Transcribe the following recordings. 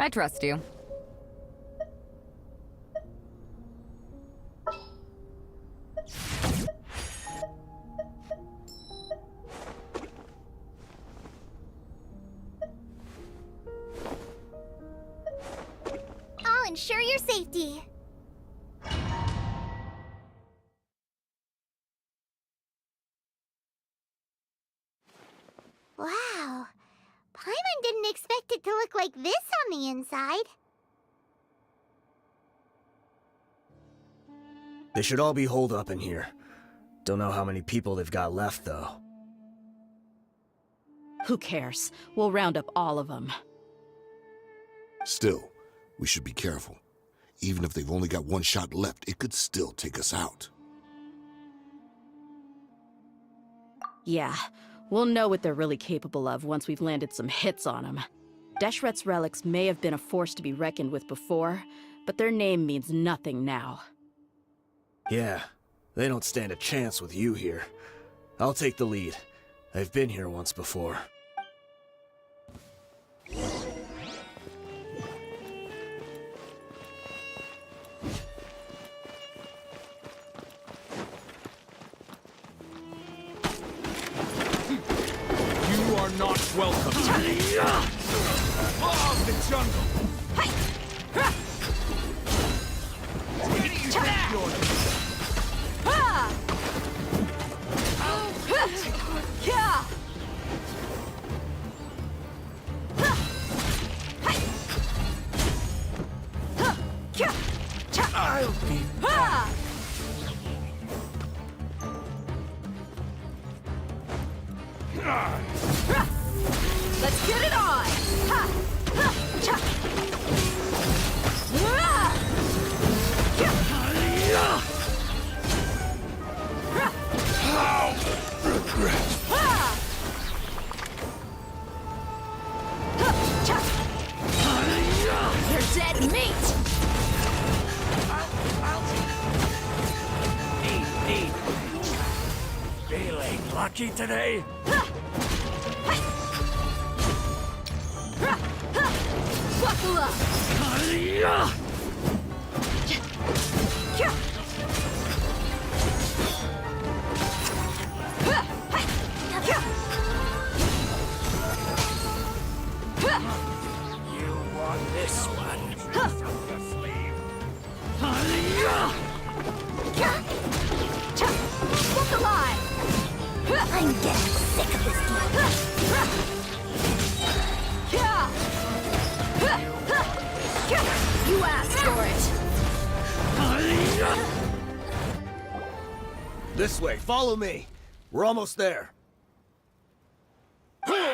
I trust you. I'll ensure your safety. Wow. Paimon didn't expect it to look like this on the inside. They should all be holed up in here. Don't know how many people they've got left, though. Who cares? We'll round up all of them. Still, we should be careful. Even if they've only got one shot left, it could still take us out. Yeah, we'll know what they're really capable of once we've landed some hits on them. Deshret's relics may have been a force to be reckoned with before, but their name means nothing now. Yeah, they don't stand a chance with you here. I'll take the lead. I've been here once before. You are not welcome. Law of the jungle. Where do you think you're going? I'll be back. Let's get it on! Ha! Ha! Cha! Ah! Regret. Ah! Ha! Cha! You're dead meat! Neat. Feeling lucky today? Buckle up! You want this one? Look alive! I'm getting sick of this You asked for it! This way, follow me. We're almost there. Wait!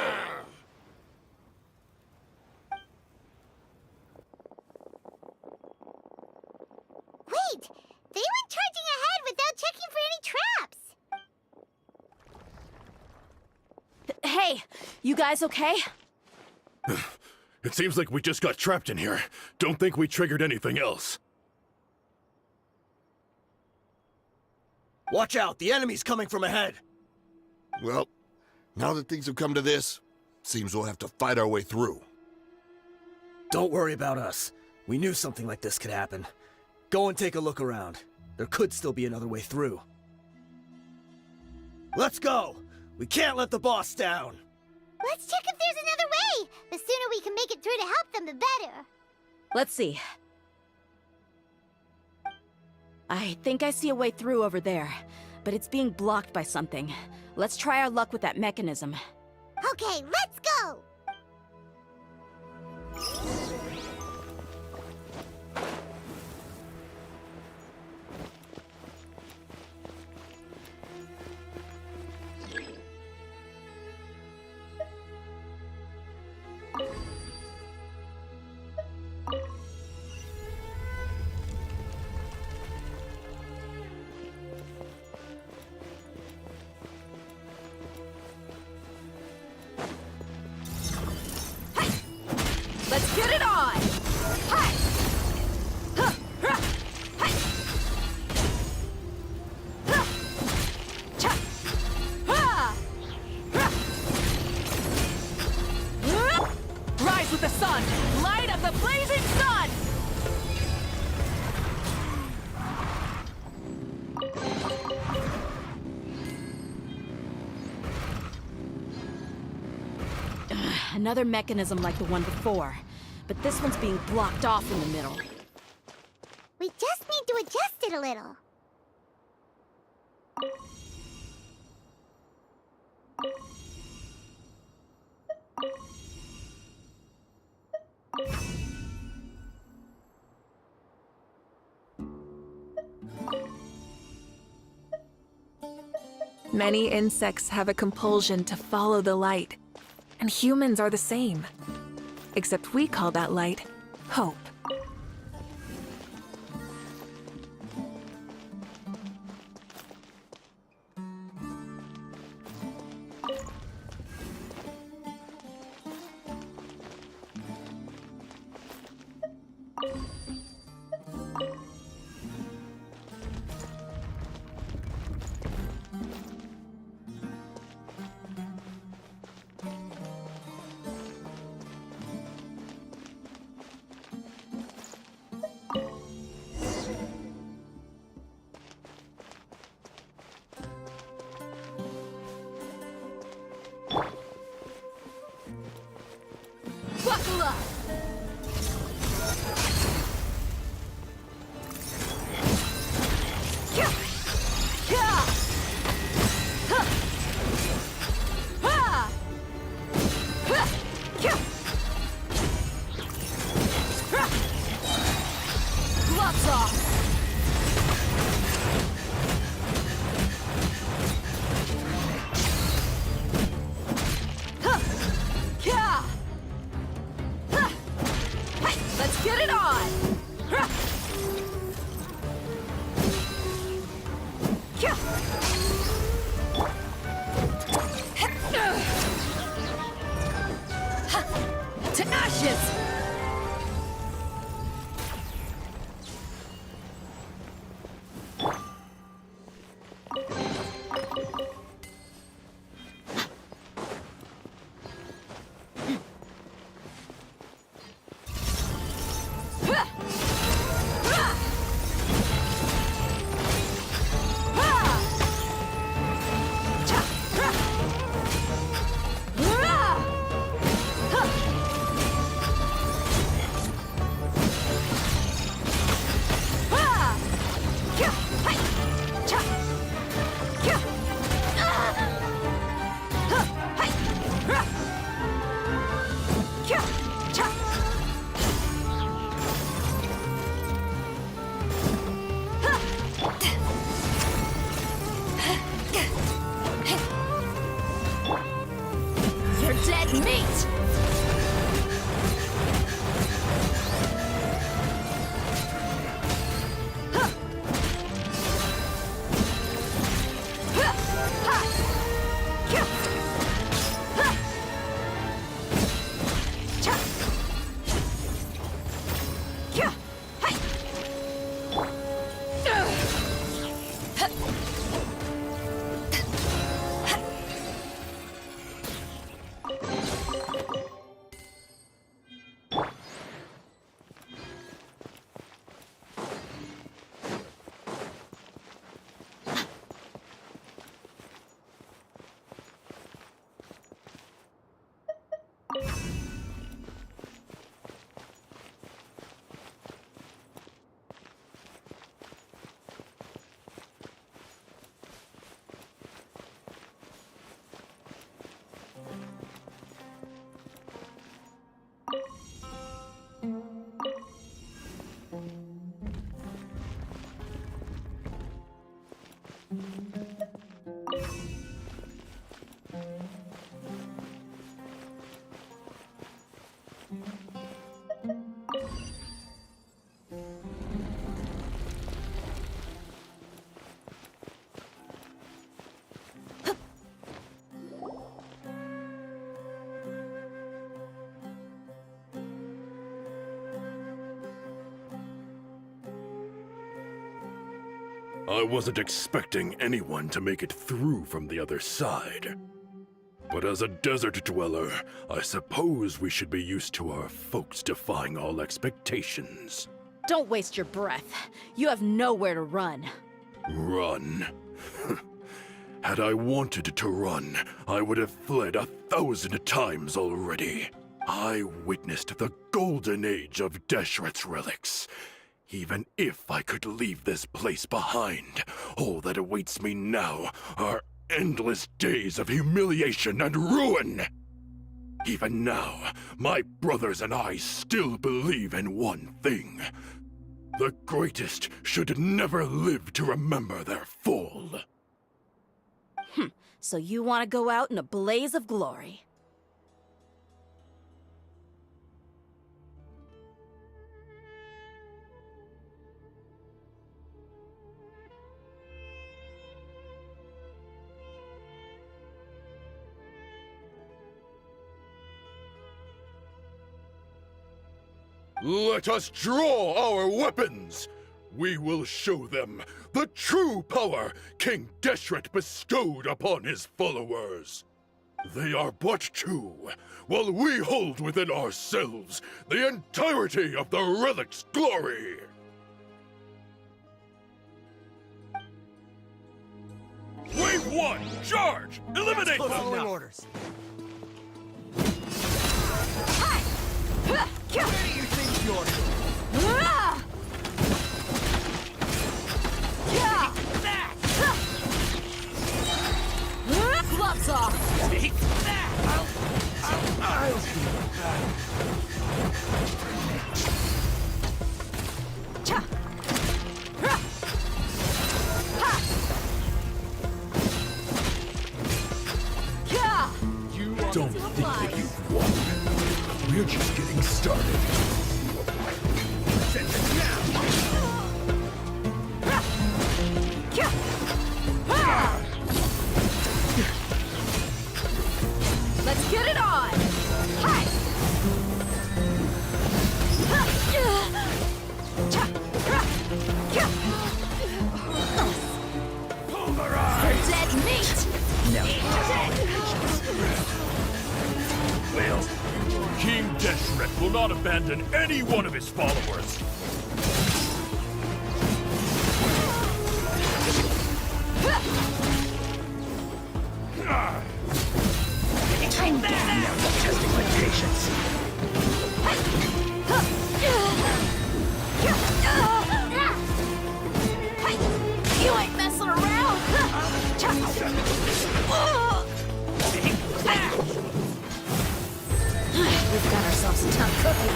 They went charging ahead without checking for any traps! Hey, you guys okay? It seems like we just got trapped in here. Don't think we triggered anything else. Watch out, the enemy's coming from ahead. Well, now that things have come to this, seems we'll have to fight our way through. Don't worry about us. We knew something like this could happen. Go and take a look around. There could still be another way through. Let's go! We can't let the boss down! Let's check if there's another way! The sooner we can make it through to help them, the better! Let's see. I think I see a way through over there, but it's being blocked by something. Let's try our luck with that mechanism. Okay, let's go! Let's get it on! rise with the sun! Light of the blazing sun! Another mechanism like the one before, but this one's being blocked off in the middle. We just need to adjust it a little. Many insects have a compulsion to follow the light, and humans are the same. Except we call that light hope. Buckle up! Gloves off! Let's get it on! To ashes! You're dead meat! I wasn't expecting anyone to make it through from the other side. But as a desert dweller, I suppose we should be used to our folks defying all expectations. Don't waste your breath. You have nowhere to run. Run. Had I wanted to run, I would have fled 1,000 times already. I witnessed the golden age of Deshret's relics. Even if I could leave this place behind, all that awaits me now are endless days of humiliation and ruin. Even now, my brothers and I still believe in one thing. The greatest should never live to remember their fall. So you want to go out in a blaze of glory. Let us draw our weapons! We will show them the true power King Deshret bestowed upon his followers. They are but two, while we hold within ourselves the entirety of the relic's glory. Wave 1, charge! Eliminate them! Following orders. Where do you think you're going? Gloves off! Take that! I'll be back. Cha! Ha! Ha! Yeah! Don't think that you've won. We're just getting started. Send it down! Let's get it on! Hi! Pulverize! Dead meat! Well, King Deshret will not abandon any one of his followers. I'm now testing my patience. You ain't messing around! We've got ourselves a tough cookie.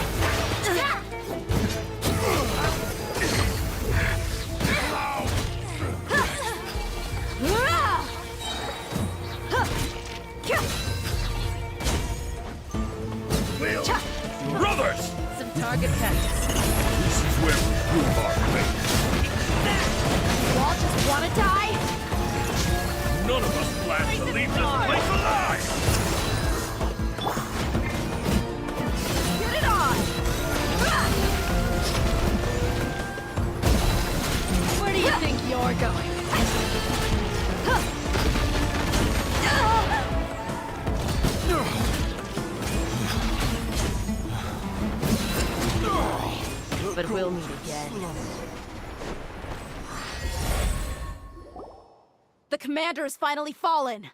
Brothers! Some target practice. This is where we prove our faith. You all just wanna die? None of us plan to leave this place alive! Get it on! Where do you think you're going? But we'll meet again. The commander has finally fallen.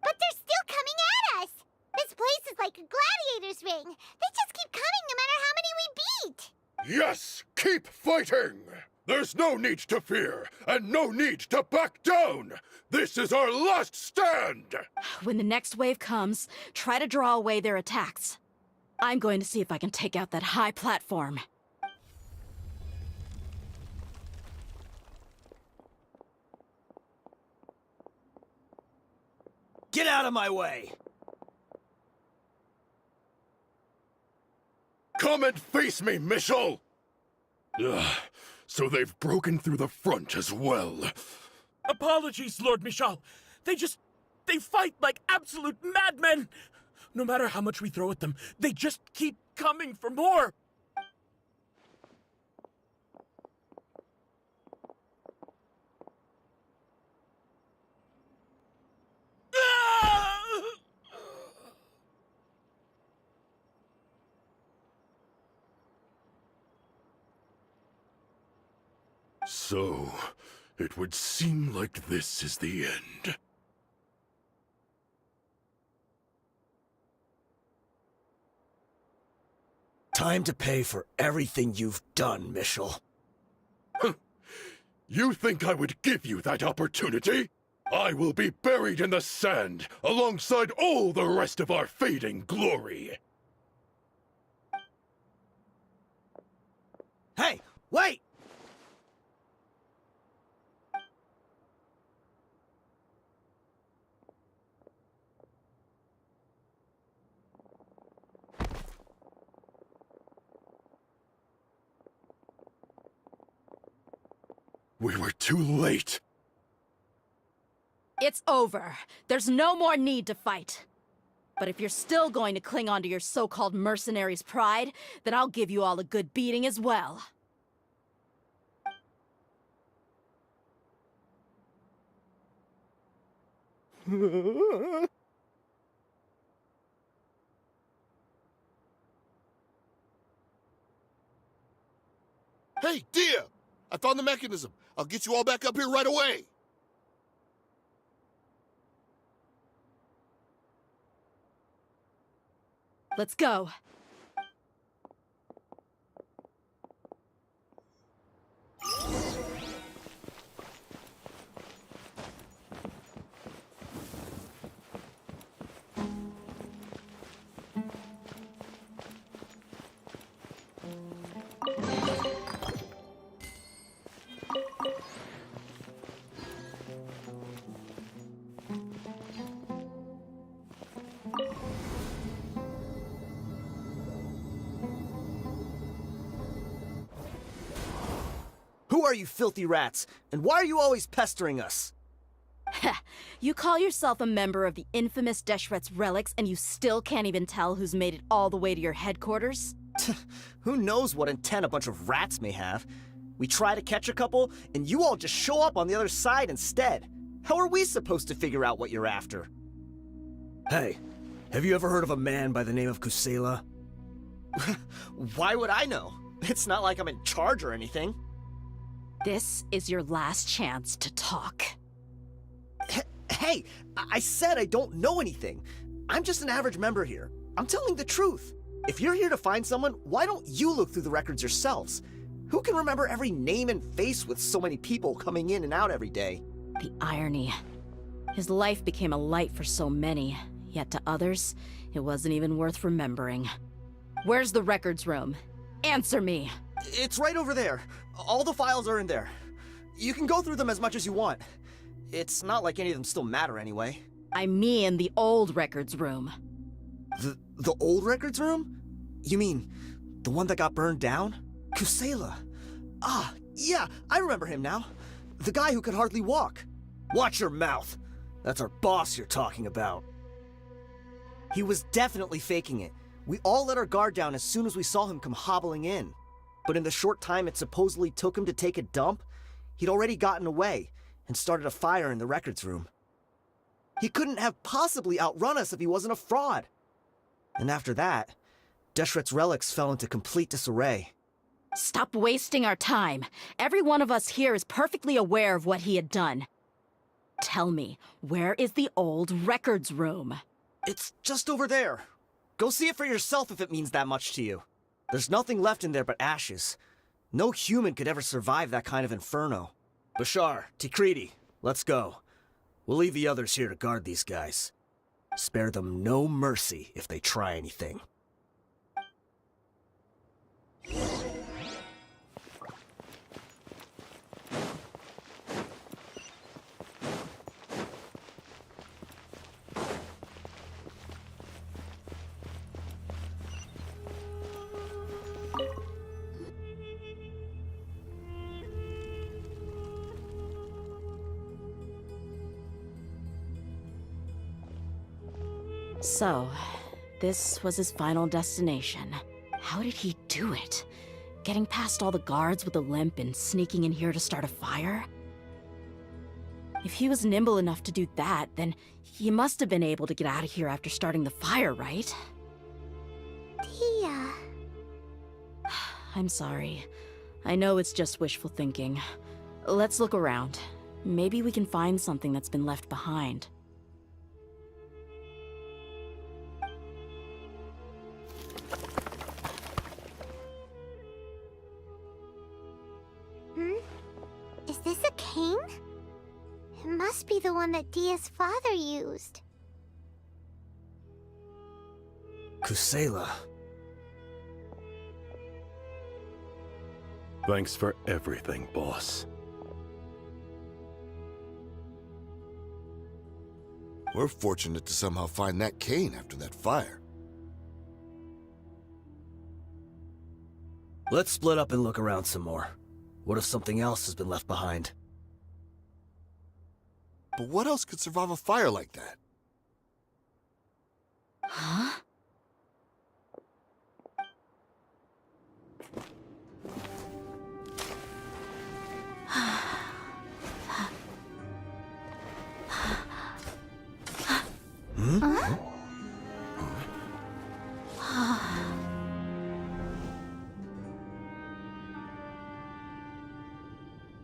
But they're still coming at us! This place is like a gladiator's ring. They just keep coming no matter how many we beat! Yes! Keep fighting! There's no need to fear, and no need to back down! This is our last stand! When the next wave comes, try to draw away their attacks. I'm going to see if I can take out that high platform. Get out of my way! Come and face me, Michel! Ugh, so they've broken through the front as well. Apologies, Lord Michal. They fight like absolute madmen. No matter how much we throw at them, they just keep coming for more. Ah! So, it would seem like this is the end. Time to pay for everything you've done, Mitchell. You think I would give you that opportunity? I will be buried in the sand alongside all the rest of our fading glory. Hey, wait! We were too late. It's over. There's no more need to fight. But if you're still going to cling on to your so-called mercenary's pride, then I'll give you all a good beating as well. Hey, Dia! I found the mechanism. I'll get you all back up here right away. Let's go. Who are you filthy rats? And why are you always pestering us? You call yourself a member of the infamous Deshret's relics, and you still can't even tell who's made it all the way to your headquarters? Who knows what intent a bunch of rats may have? We try to catch a couple, and you all just show up on the other side instead. How are we supposed to figure out what you're after? Hey, have you ever heard of a man by the name of Kusela? Why would I know? It's not like I'm in charge or anything. This is your last chance to talk. Hey, I said I don't know anything. I'm just an average member here. I'm telling the truth. If you're here to find someone, why don't you look through the records yourselves? Who can remember every name and face with so many people coming in and out every day? The irony. His life became a light for so many, yet to others, it wasn't even worth remembering. Where's the records room? Answer me! It's right over there. All the files are in there. You can go through them as much as you want. It's not like any of them still matter anyway. I mean the old records room. The old records room? You mean, the one that got burned down? Kusela. Ah, yeah, I remember him now. The guy who could hardly walk. Watch your mouth. That's our boss you're talking about. He was definitely faking it. We all let our guard down as soon as we saw him come hobbling in. But in the short time it supposedly took him to take a dump, he'd already gotten away and started a fire in the records room. He couldn't have possibly outrun us if he wasn't a fraud. And after that, Deshret's relics fell into complete disarray. Stop wasting our time. Every one of us here is perfectly aware of what he had done. Tell me, where is the old records room? It's just over there. Go see it for yourself if it means that much to you. There's nothing left in there but ashes. No human could ever survive that kind of inferno. Bashar, Tikriti, let's go. We'll leave the others here to guard these guys. Spare them no mercy if they try anything. So, this was his final destination. How did he do it? Getting past all the guards with a limp and sneaking in here to start a fire? If he was nimble enough to do that, then he must have been able to get out of here after starting the fire, right? Tia. I'm sorry. I know it's just wishful thinking. Let's look around. Maybe we can find something that's been left behind. Is this a cane? It must be the one that Dia's father used. Kusela. Thanks for everything, boss. We're fortunate to somehow find that cane after that fire. Let's split up and look around some more. What if something else has been left behind? But what else could survive a fire like that? Huh?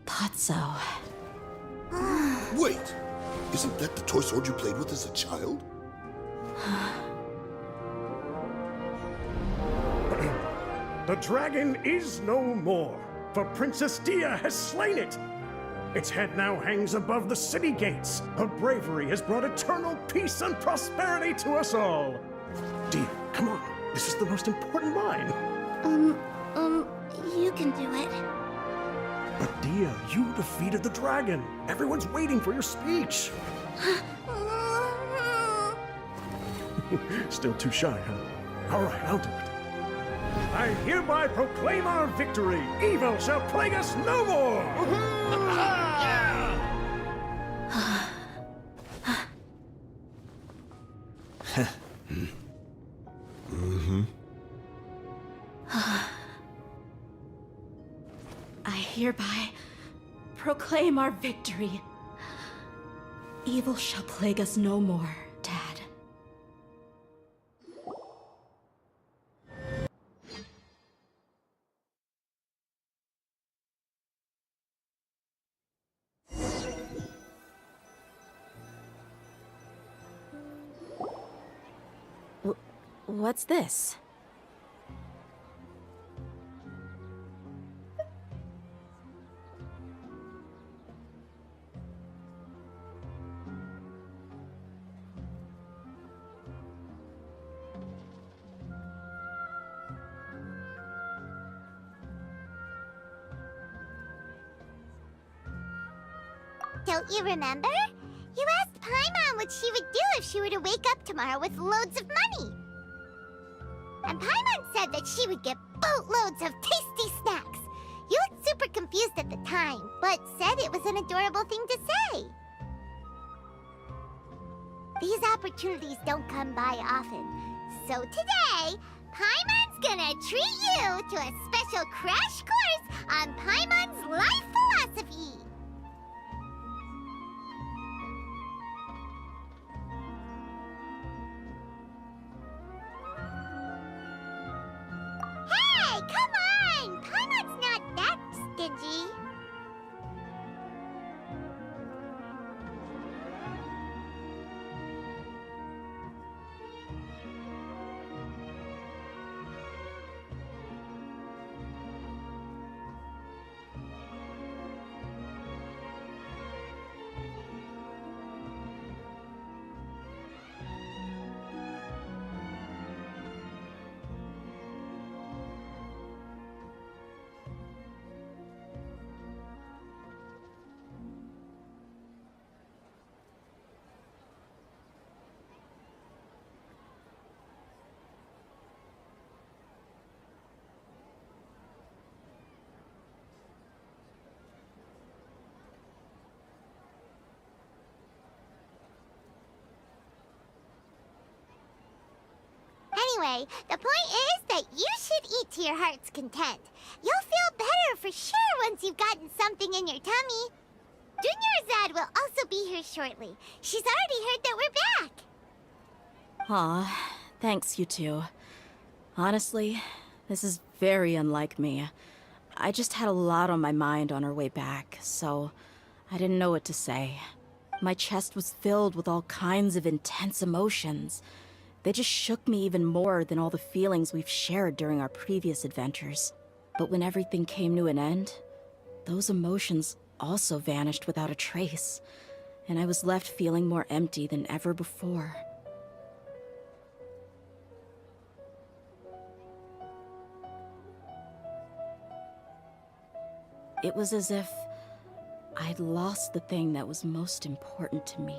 Thought so. Wait! Isn't that the toy sword you played with as a child? The dragon is no more, for Princess Dia has slain it. Its head now hangs above the city gates. Her bravery has brought eternal peace and prosperity to us all. Dia, come on. This is the most important line. You can do it. But Dia, you defeated the dragon. Everyone's waiting for your speech. Still too shy, huh? All right, I'll do it. I hereby proclaim our victory. Evil shall plague us no more. I hereby proclaim our victory. Evil shall plague us no more, Dad. What's this? Don't you remember? You asked Paimon what she would do if she were to wake up tomorrow with loads of money. And Paimon said that she would get boatloads of tasty snacks. You looked super confused at the time, but said it was an adorable thing to say. These opportunities don't come by often. So today, Paimon's gonna treat you to a special crash course on Paimon's life philosophy. Hey, come on! Paimon's not that stingy. Anyway, the point is that you should eat to your heart's content. You'll feel better for sure once you've gotten something in your tummy. Dunyarzad will also be here shortly. She's already heard that we're back. Aw, thanks, you two. Honestly, this is very unlike me. I just had a lot on my mind on our way back, so I didn't know what to say. My chest was filled with all kinds of intense emotions. They just shook me even more than all the feelings we've shared during our previous adventures. But when everything came to an end, those emotions also vanished without a trace, and I was left feeling more empty than ever before. It was as if I'd lost the thing that was most important to me.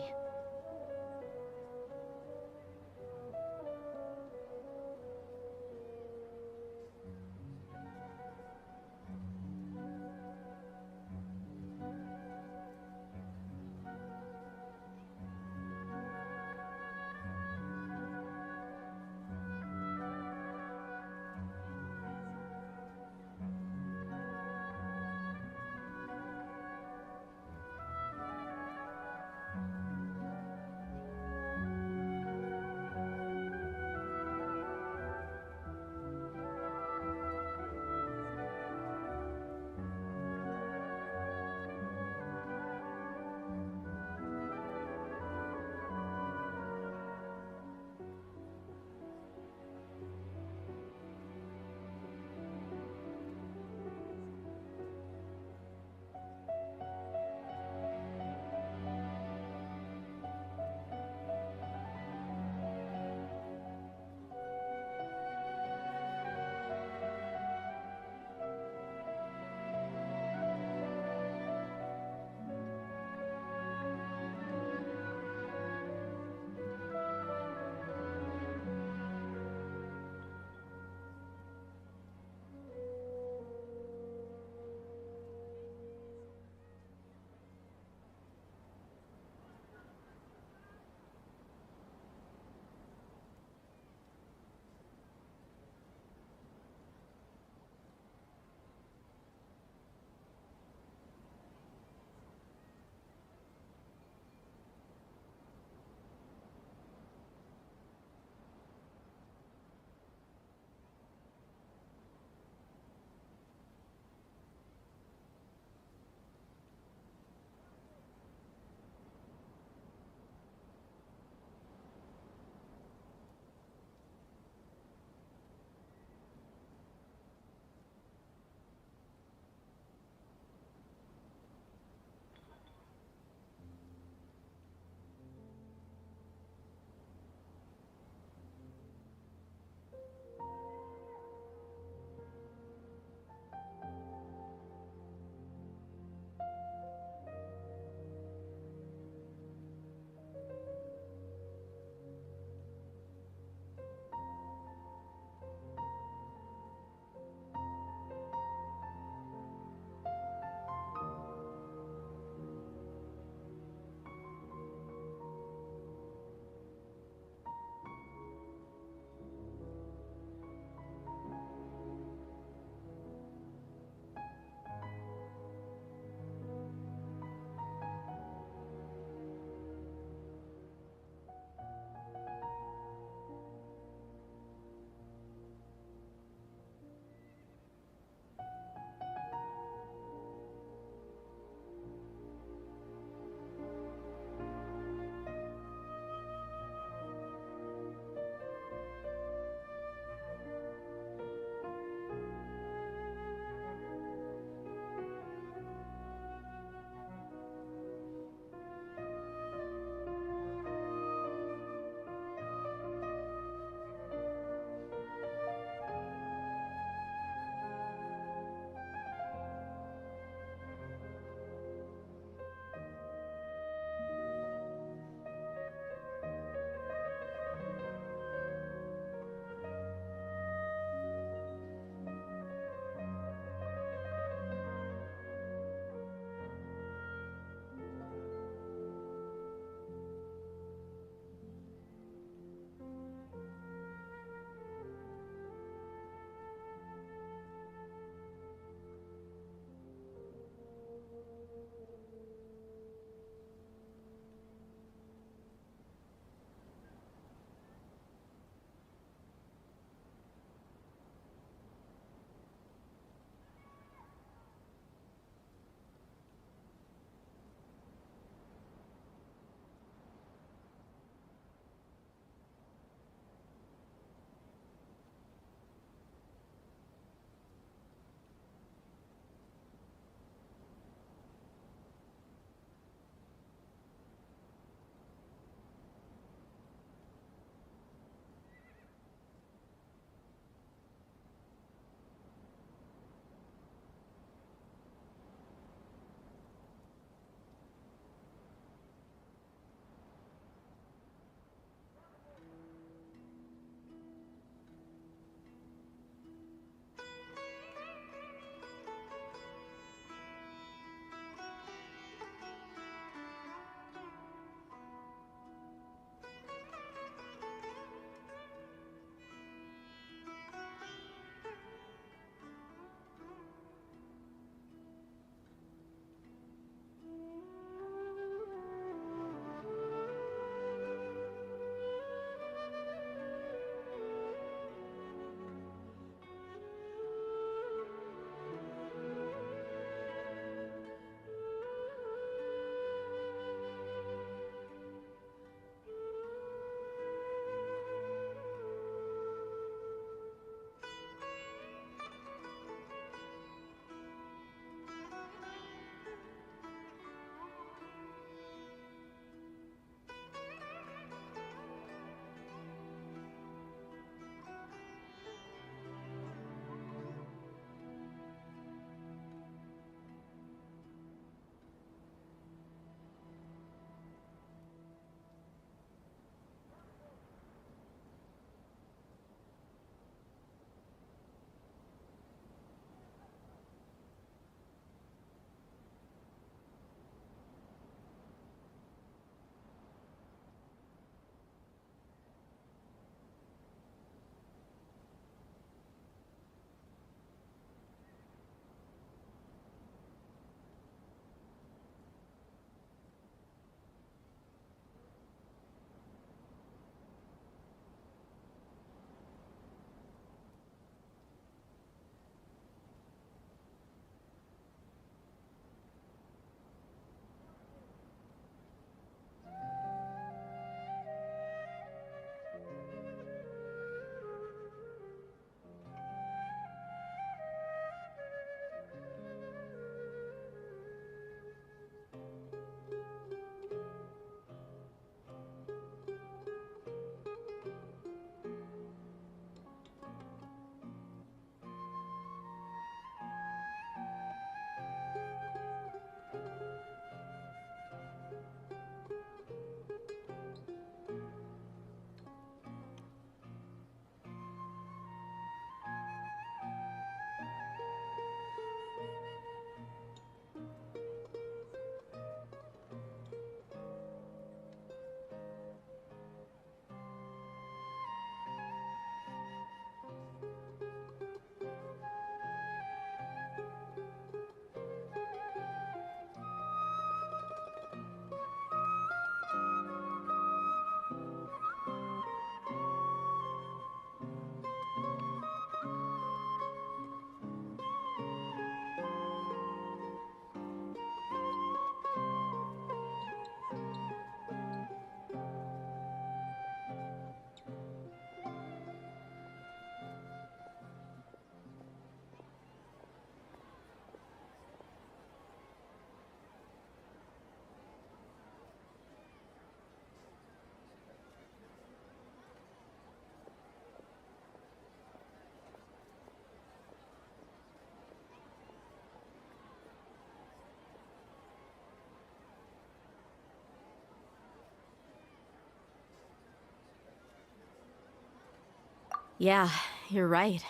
Yeah, you're right.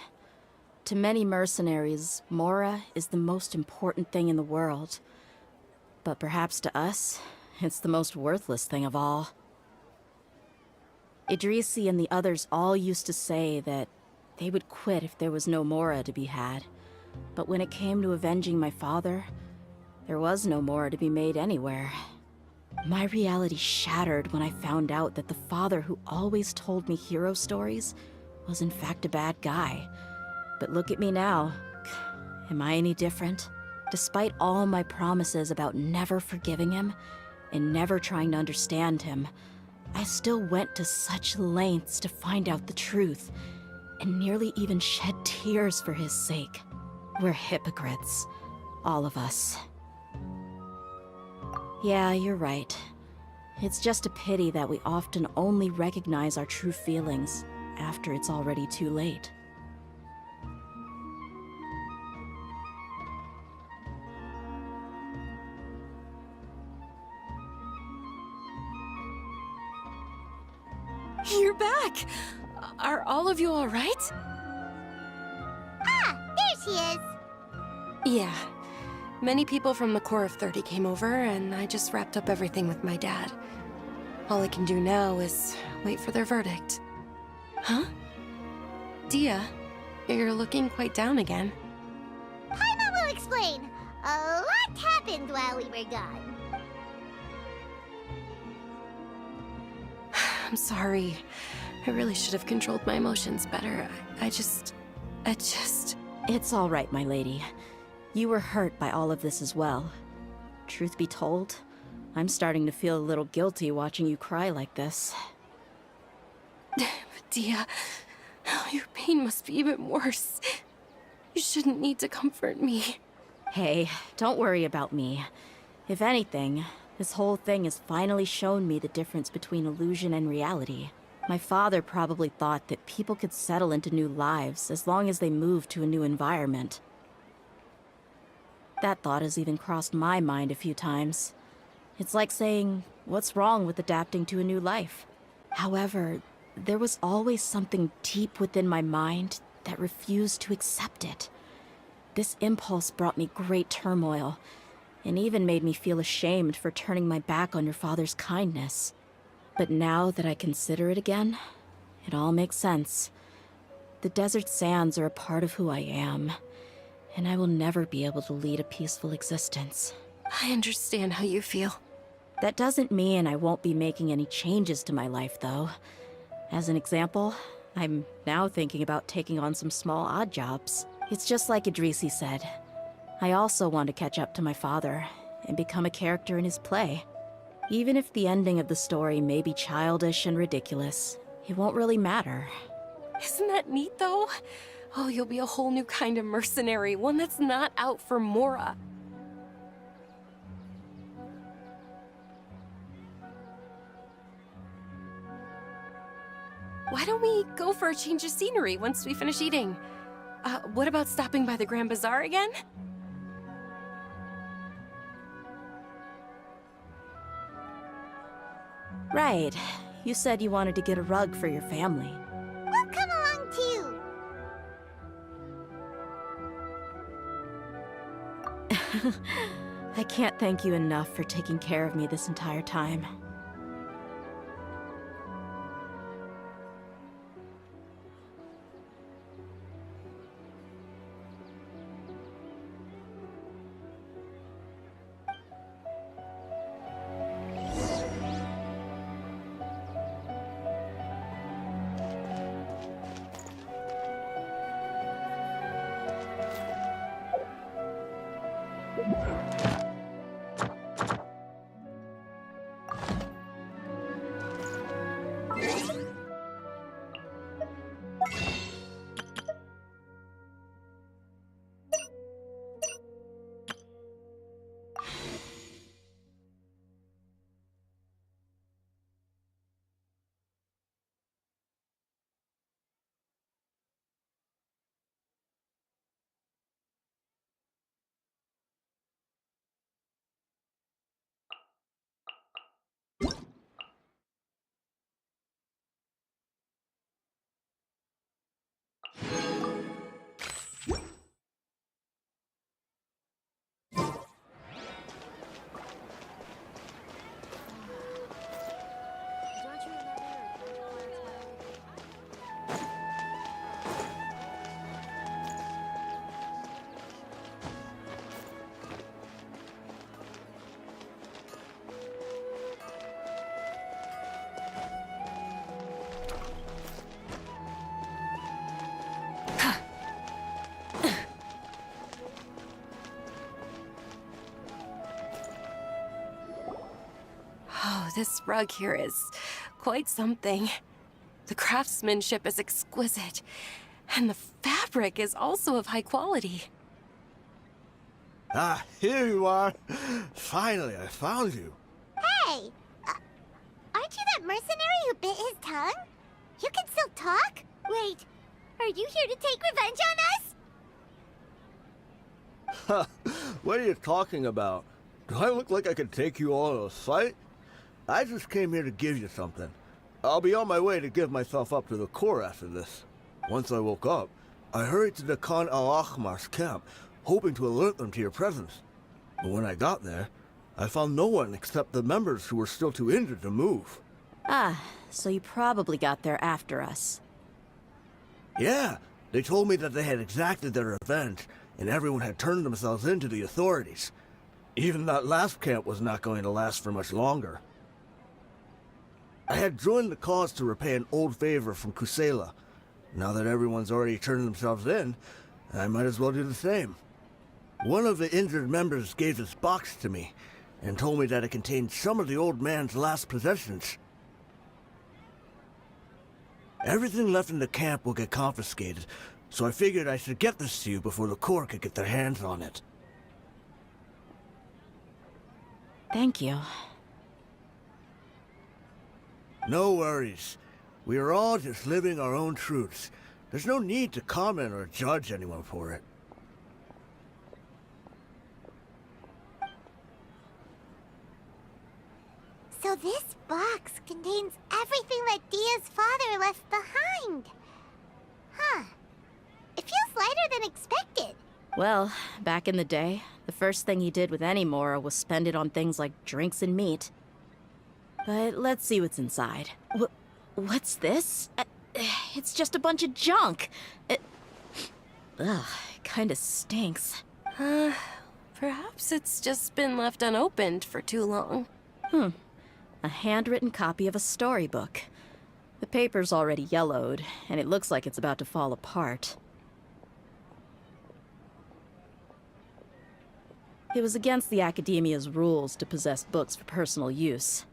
To many mercenaries, Mora is the most important thing in the world. But perhaps to us, it's the most worthless thing of all. Idrisi and the others all used to say that they would quit if there was no Mora to be had. But when it came to avenging my father, there was no Mora to be made anywhere. My reality shattered when I found out that the father who always told me hero stories was in fact a bad guy. But look at me now. Am I any different? Despite all my promises about never forgiving him and never trying to understand him, I still went to such lengths to find out the truth, and nearly even shed tears for his sake. We're hypocrites. All of us. Yeah, you're right. It's just a pity that we often only recognize our true feelings after it's already too late. You're back! Are all of you alright? Ah, there she is. Yeah. Many people from the Corps of 30 came over, and I just wrapped up everything with my dad. All I can do now is wait for their verdict. Huh? Dia, you're looking quite down again. Paimon will explain. A lot happened while we were gone. I'm sorry. I really should have controlled my emotions better. I just... It's all right, my lady. You were hurt by all of this as well. Truth be told, I'm starting to feel a little guilty watching you cry like this. Dia, your pain must be even worse. You shouldn't need to comfort me. Hey, don't worry about me. If anything, this whole thing has finally shown me the difference between illusion and reality. My father probably thought that people could settle into new lives as long as they moved to a new environment. That thought has even crossed my mind a few times. It's like saying, what's wrong with adapting to a new life? However, there was always something deep within my mind that refused to accept it. This impulse brought me great turmoil, and even made me feel ashamed for turning my back on your father's kindness. But now that I consider it again, it all makes sense. The desert sands are a part of who I am, and I will never be able to lead a peaceful existence. I understand how you feel. That doesn't mean I won't be making any changes to my life, though. As an example, I'm now thinking about taking on some small odd jobs. It's just like Idrisi said. I also want to catch up to my father and become a character in his play. Even if the ending of the story may be childish and ridiculous, it won't really matter. Isn't that neat, though? Oh, you'll be a whole new kind of mercenary, one that's not out for Mora. Why don't we go for a change of scenery once we finish eating? What about stopping by the Grand Bazaar again? Right. You said you wanted to get a rug for your family. We'll come along too. I can't thank you enough for taking care of me this entire time. this rug here is quite something. The craftsmanship is exquisite, and the fabric is also of high quality. Ah, here you are. Finally, I found you. Hey! Aren't you that mercenary who bit his tongue? You can still talk? Wait, are you here to take revenge on us? What are you talking about? Do I look like I could take you all in a fight? I just came here to give you something. I'll be on my way to give myself up to the Corps after this. Once I woke up, I hurried to the Khan al-Ahmar's camp, hoping to alert them to your presence. But when I got there, I found no one except the members who were still too injured to move. Ah, so you probably got there after us. Yeah, they told me that they had exacted their revenge, and everyone had turned themselves in to the authorities. Even that last camp was not going to last for much longer. I had joined the cause to repay an old favor from Kusela. Now that everyone's already turned themselves in, I might as well do the same. One of the injured members gave this box to me, and told me that it contained some of the old man's last possessions. Everything left in the camp will get confiscated, so I figured I should get this to you before the Corps could get their hands on it. Thank you. No worries. We are all just living our own truths. There's no need to comment or judge anyone for it. So this box contains everything that Dia's father left behind. Huh. It feels lighter than expected. Well, back in the day, the first thing he did with any Mora was spend it on things like drinks and meat. But let's see what's inside. What's this? It's just a bunch of junk. Ugh, it kinda stinks. Perhaps it's just been left unopened for too long. A handwritten copy of a storybook. The paper's already yellowed, and it looks like it's about to fall apart. It was against the Academia's rules to possess books for personal use.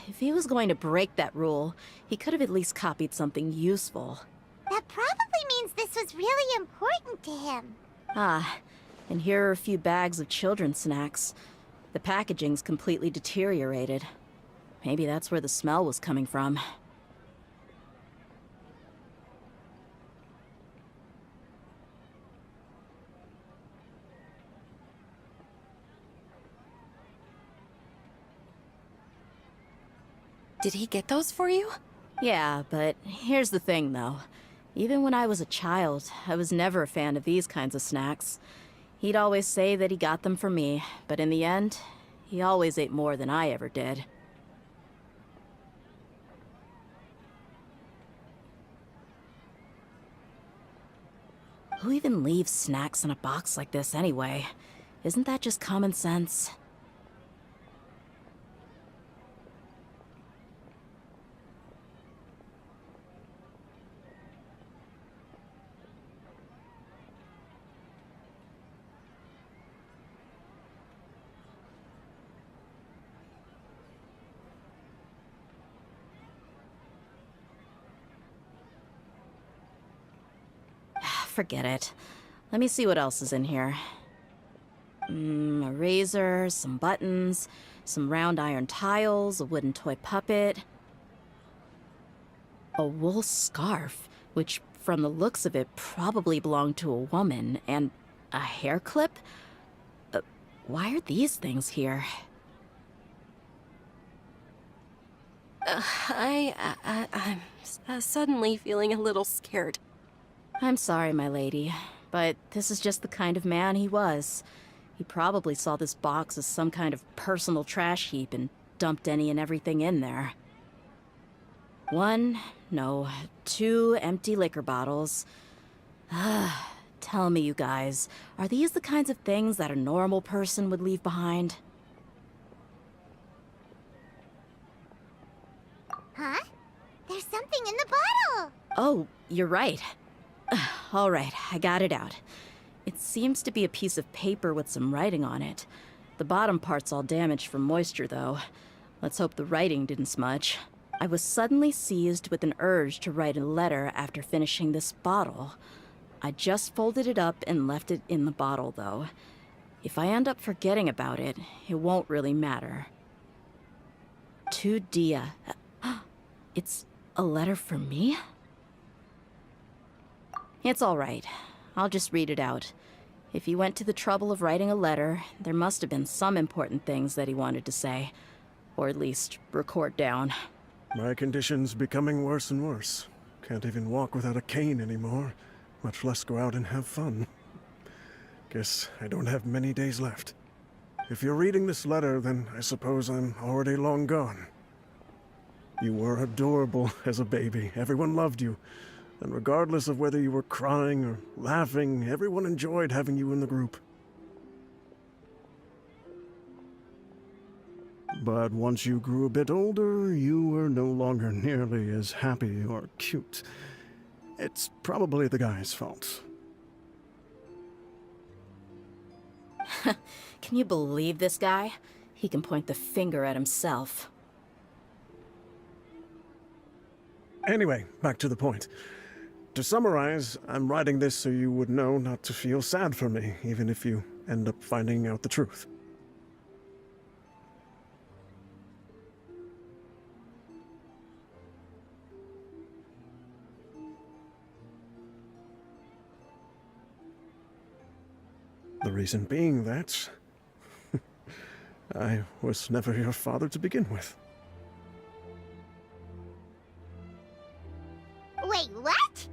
If he was going to break that rule, he could have at least copied something useful. That probably means this was really important to him. Ah, and here are a few bags of children's snacks. The packaging's completely deteriorated. Maybe that's where the smell was coming from. Did he get those for you? Yeah, but here's the thing, though. Even when I was a child, I was never a fan of these kinds of snacks. He'd always say that he got them for me, but in the end, he always ate more than I ever did. Who even leaves snacks in a box like this anyway? Isn't that just common sense? Forget it. Let me see what else is in here. A razor, some buttons, some round iron tiles, a wooden toy puppet. A wool scarf, which, from the looks of it, probably belonged to a woman, and a hair clip? Why are these things here? I'm suddenly feeling a little scared. I'm sorry, my lady, but this is just the kind of man he was. He probably saw this box as some kind of personal trash heap and dumped any and everything in there. 2 empty liquor bottles. Tell me, you guys, are these the kinds of things that a normal person would leave behind? Huh? There's something in the bottle! Oh, you're right. All right, I got it out. It seems to be a piece of paper with some writing on it. The bottom part's all damaged from moisture, though. Let's hope the writing didn't smudge. I was suddenly seized with an urge to write a letter after finishing this bottle. I just folded it up and left it in the bottle, though. If I end up forgetting about it, it won't really matter. To Dia. It's a letter for me? It's all right. I'll just read it out. If he went to the trouble of writing a letter, there must have been some important things that he wanted to say. Or at least record down. My condition's becoming worse and worse. Can't even walk without a cane anymore, much less go out and have fun. Guess I don't have many days left. If you're reading this letter, then I suppose I'm already long gone. You were adorable as a baby. Everyone loved you. And regardless of whether you were crying or laughing, everyone enjoyed having you in the group. But once you grew a bit older, you were no longer nearly as happy or cute. It's probably the guy's fault. Can you believe this guy? He can point the finger at himself. Anyway, back to the point. To summarize, I'm writing this so you would know not to feel sad for me, even if you end up finding out the truth. The reason being that I was never your father to begin with. Wait, what?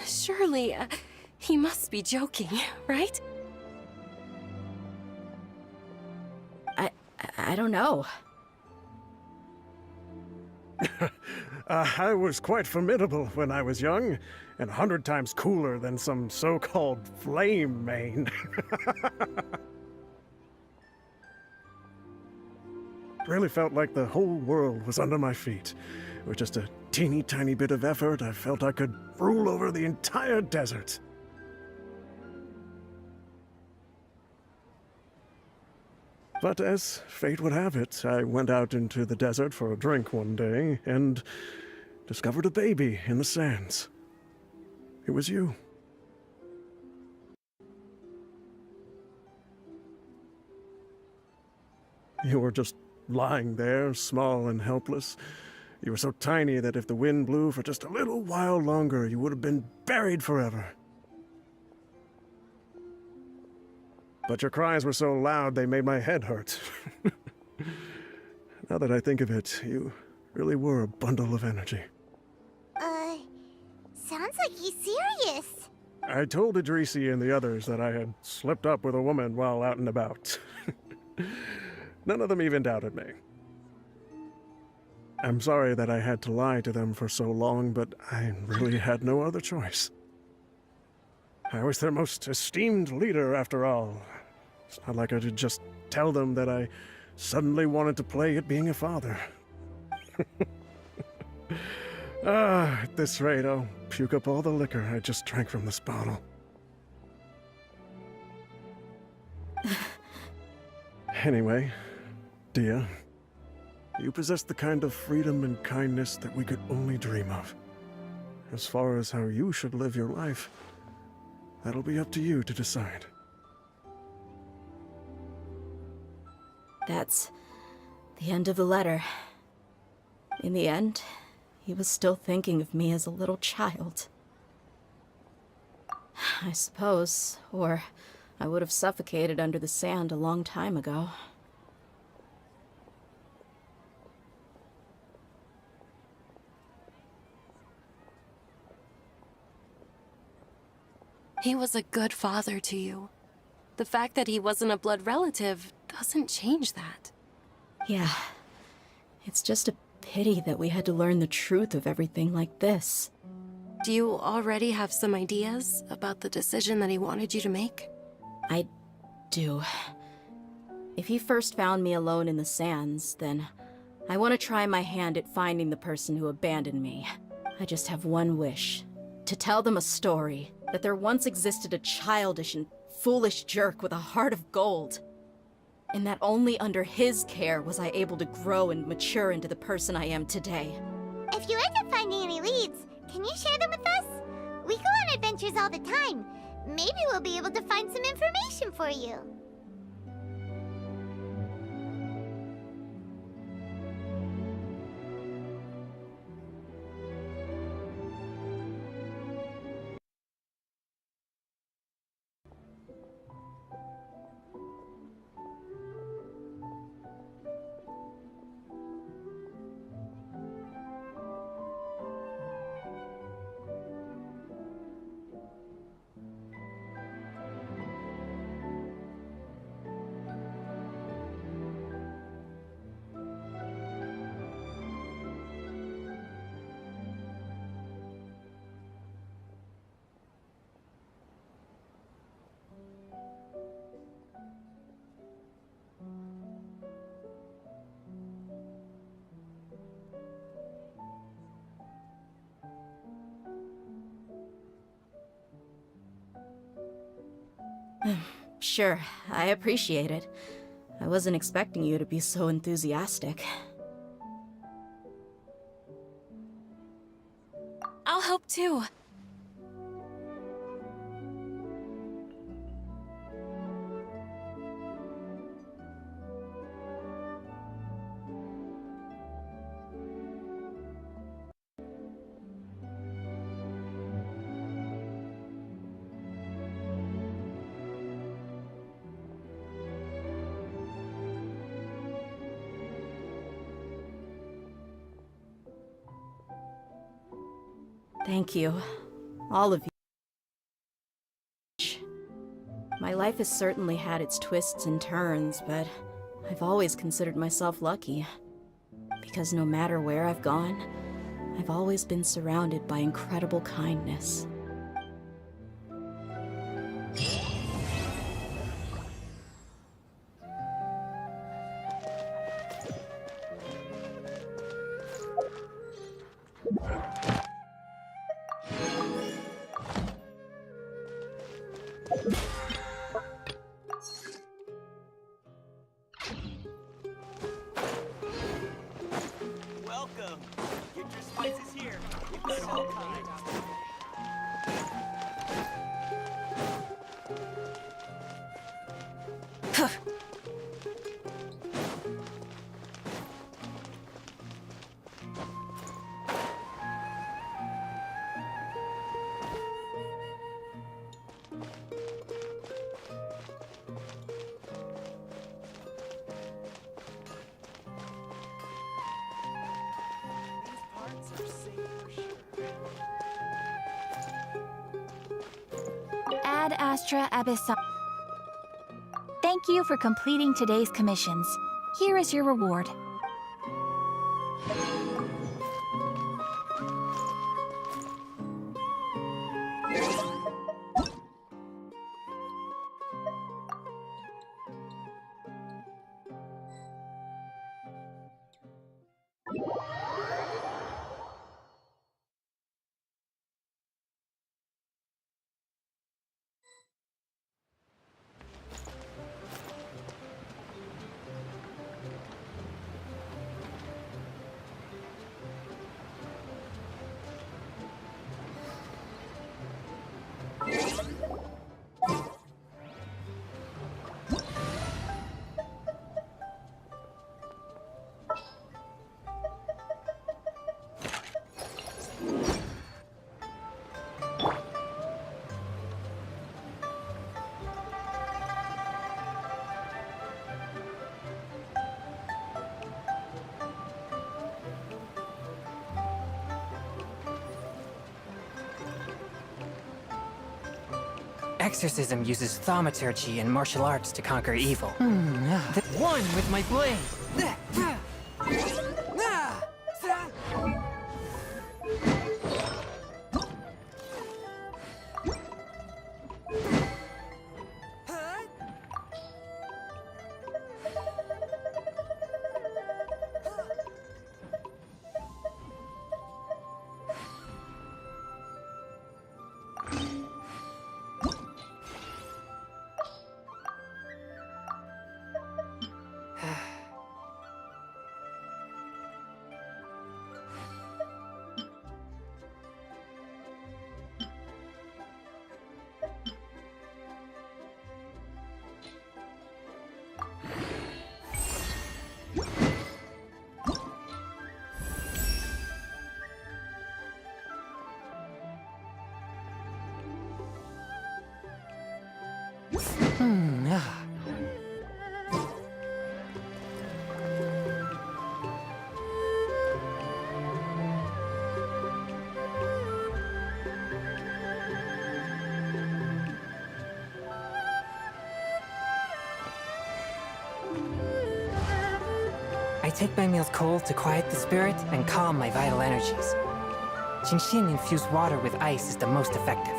Surely, he must be joking, right? I don't know. I was quite formidable when I was young, and 100 times cooler than some so-called flame main. Really felt like the whole world was under my feet. With just a teeny tiny bit of effort, I felt I could rule over the entire desert. But as fate would have it, I went out into the desert for a drink one day and discovered a baby in the sands. It was you. You were just lying there, small and helpless. You were so tiny that if the wind blew for just a little while longer, you would have been buried forever. But your cries were so loud they made my head hurt. Now that I think of it, you really were a bundle of energy. Sounds like he's serious. I told Idrisi and the others that I had slipped up with a woman while out and about. None of them even doubted me. I'm sorry that I had to lie to them for so long, but I really had no other choice. I was their most esteemed leader, after all. It's not like I could just tell them that I suddenly wanted to play at being a father. At this rate, I'll puke up all the liquor I just drank from this bottle. Anyway, Dia, you possess the kind of freedom and kindness that we could only dream of. As far as how you should live your life, that'll be up to you to decide. That's the end of the letter. In the end, he was still thinking of me as a little child. I suppose, or I would have suffocated under the sand a long time ago. He was a good father to you. The fact that he wasn't a blood relative doesn't change that. Yeah. It's just a pity that we had to learn the truth of everything like this. Do you already have some ideas about the decision that he wanted you to make? I do. If he first found me alone in the sands, then I want to try my hand at finding the person who abandoned me. I just have one wish. To tell them a story. That there once existed a childish and foolish jerk with a heart of gold. And that only under his care was I able to grow and mature into the person I am today. If you end up finding any leads, can you share them with us? We go on adventures all the time. Maybe we'll be able to find some information for you. Sure, I appreciate it. I wasn't expecting you to be so enthusiastic. I'll help too. Thank you. All of you. My life has certainly had its twists and turns, but I've always considered myself lucky. Because no matter where I've gone, I've always been surrounded by incredible kindness. Welcome. Get your spices here. You're so kind. Ad Astra Abyssal. Thank you for completing today's commissions. Here is your reward. Exorcism uses thaumaturgy and martial arts to conquer evil. One with my blade! I take my meals cold to quiet the spirit and calm my vital energies. Genshin infused water with ice is the most effective.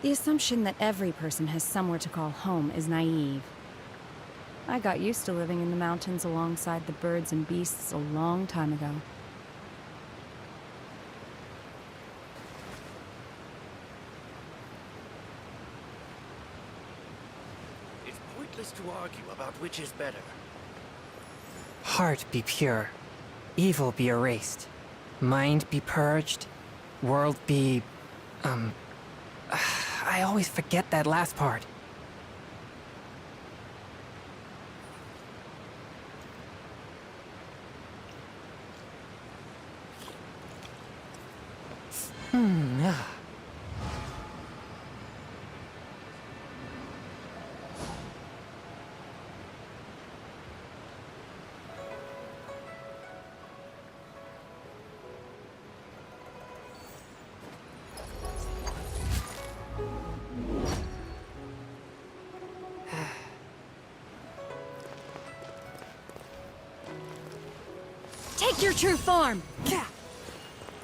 The assumption that every person has somewhere to call home is naive. I got used to living in the mountains alongside the birds and beasts a long time ago. It's pointless to argue about which is better. Heart be pure, evil be erased, mind be purged, world be... I always forget that last part. Take your true form!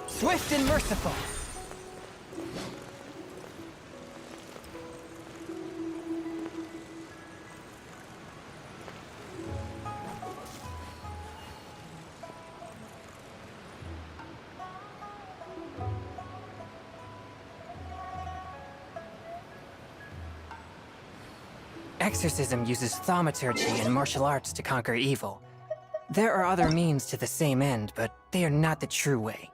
Swift and merciful. Exorcism uses thaumaturgy and martial arts to conquer evil. There are other means to the same end, but they are not the true way.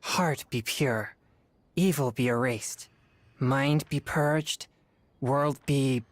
Heart be pure, evil be erased, mind be purged, world be...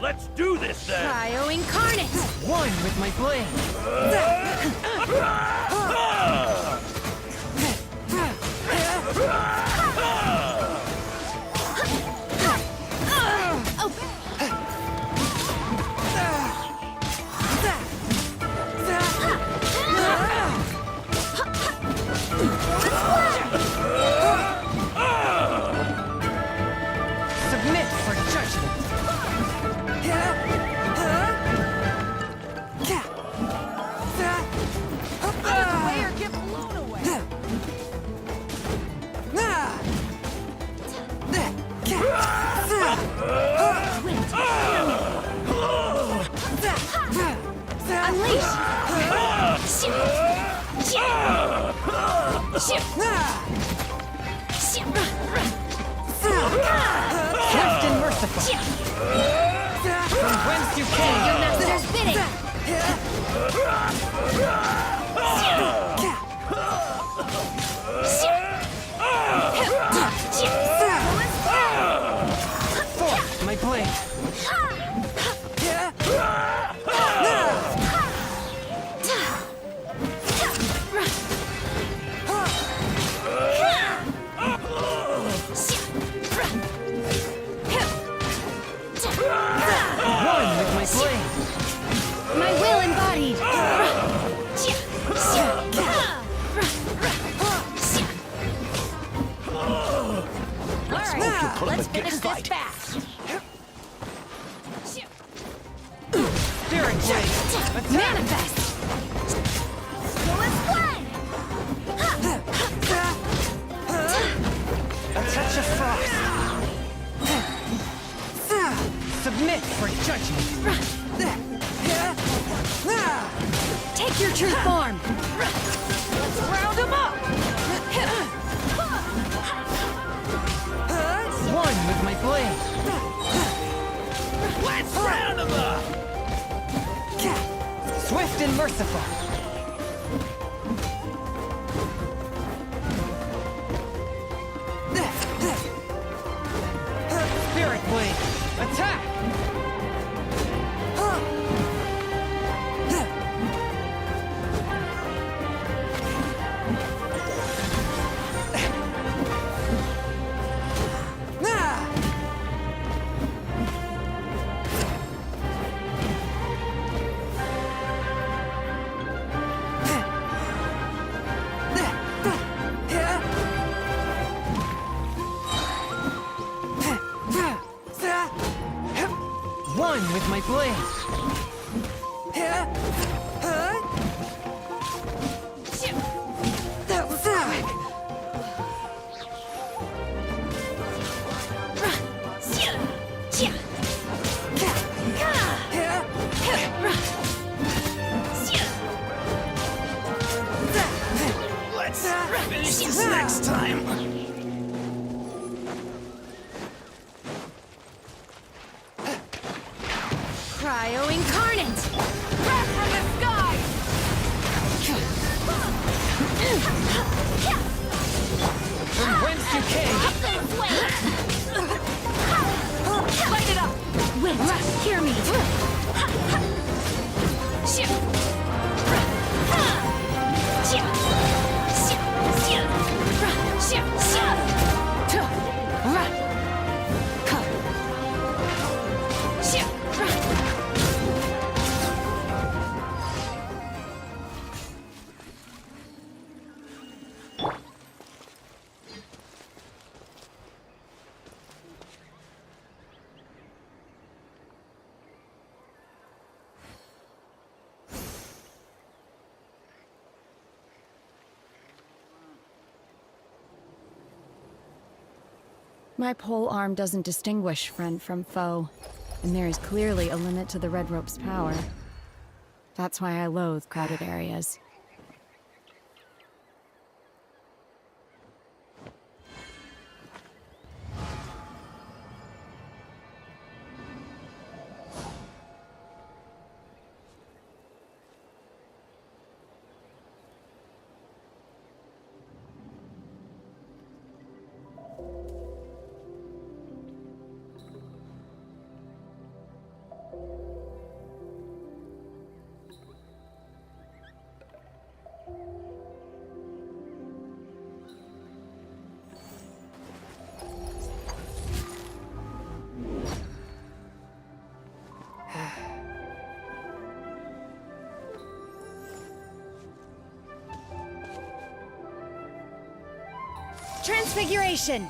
Let's do this then! Cryo Incarnate! One with my blade! Submit for judgment! Out of the way or get blown! Swift and merciful. From whence you came, Your master's bidding! forth my blade. One with my blade. My will embodied! Alright, let's finish this fast! Spirit blade. Attack. Manifest! A touch of frost. Submit for judgment. Take your true form! Let's round them up. One with my blade. Let's round them up! Swift and merciful. Spirit blade. Attack. One with my blade. That was quick. Let's finish this next time! Cryo incarnate! Breath from the sky! From whence you came. Light it up! Wind, hear me! My pole arm doesn't distinguish friend from foe, and there is clearly a limit to the Red Rope's power. That's why I loathe crowded areas. Transfiguration!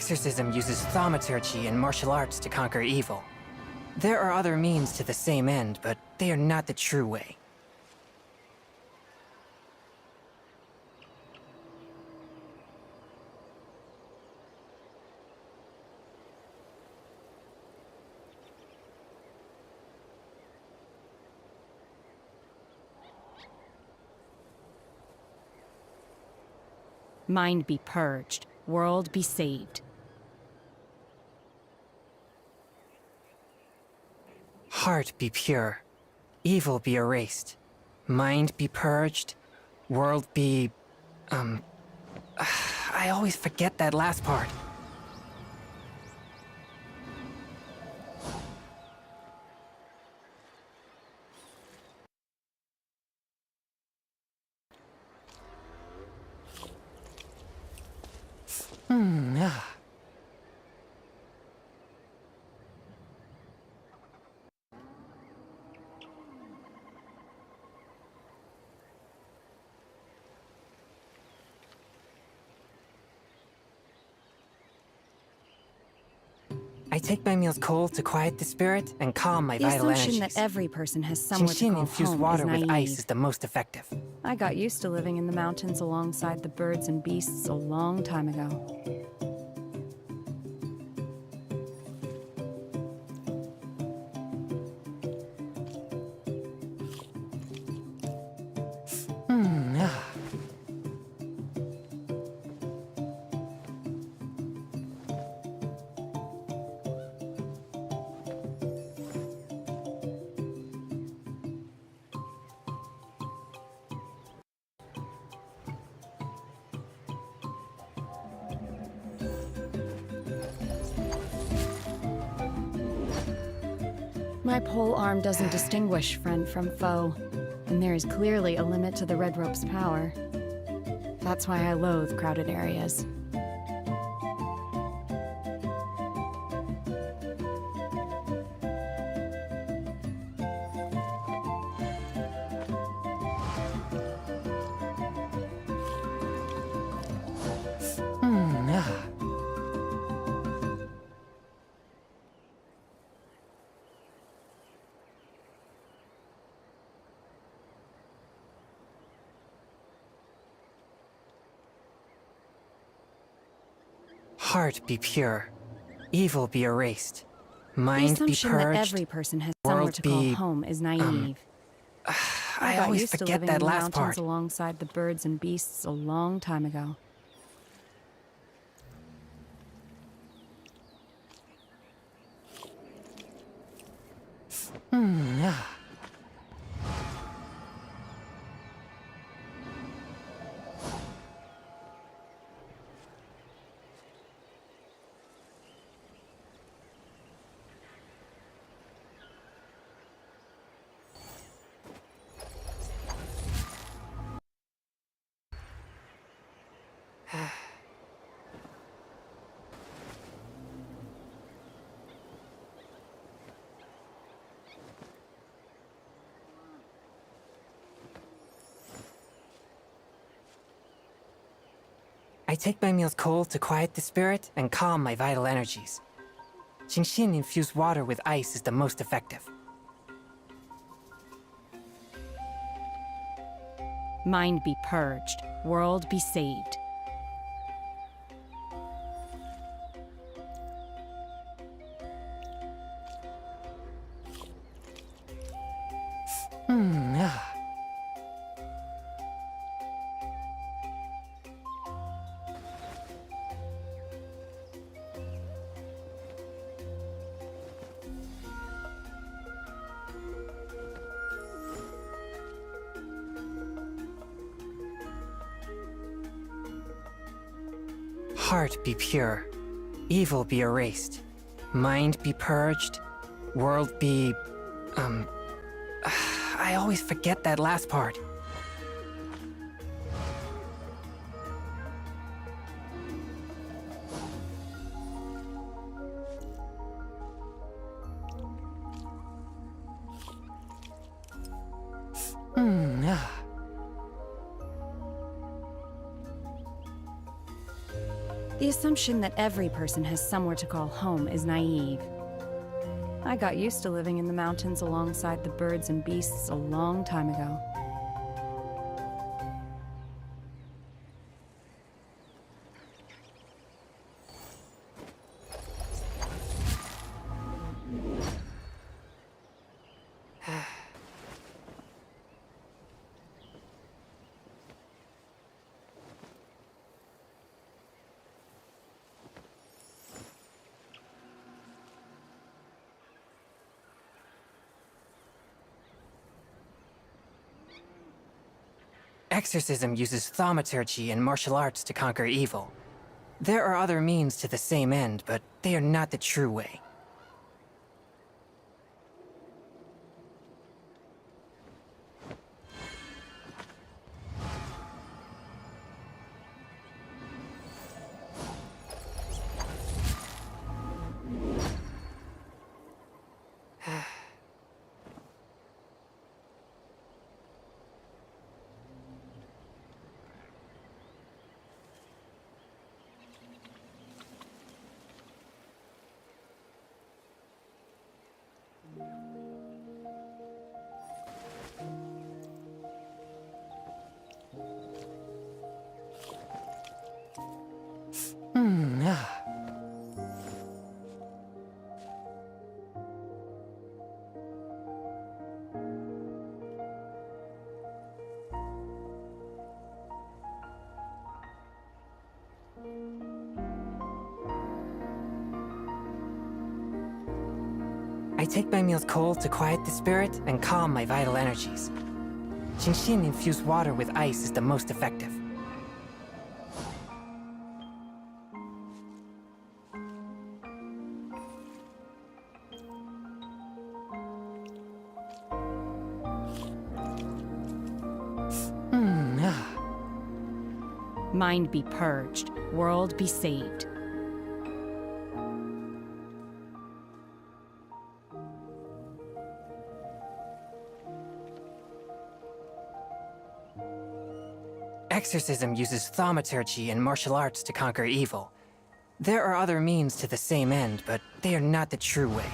Exorcism uses thaumaturgy and martial arts to conquer evil. There are other means to the same end, but they are not the true way. Mind be purged, world be saved. Heart be pure, evil be erased. Mind be purged, world be... I always forget that last part. Ah. I take my meals cold to quiet the spirit and calm my The vital assumption energies. that every person has somewhere to Genshin call infused home water is with naive. ice is the most effective. I got used to living in the mountains alongside the birds and beasts a long time ago. Ah. My pole arm doesn't distinguish friend from foe, and there is clearly a limit to the red rope's power. That's why I loathe crowded areas. Ah. Heart be pure, evil be erased. The Mind be assumption that purged, every person has somewhere world to call be, home is naive. I got always used to forget living that in the last mountains part. alongside the birds and beasts a long time ago. Ah. I take my meals cold to quiet the spirit and calm my vital energies. Genshin infused water with ice is the most effective. Mind be purged, world be saved. Ah. Heart be pure, evil be erased. Mind be purged, world be... I always forget that last part. Ah. The assumption that every person has somewhere to call home is naive. I got used to living in the mountains alongside the birds and beasts a long time ago. Exorcism uses thaumaturgy and martial arts to conquer evil. There are other means to the same end, but they are not the true way. I take my meals cold to quiet the spirit and calm my vital energies. Genshin infused water with ice is the most effective. Mind be purged, world be saved. Exorcism uses thaumaturgy and martial arts to conquer evil. There are other means to the same end, but they are not the true way.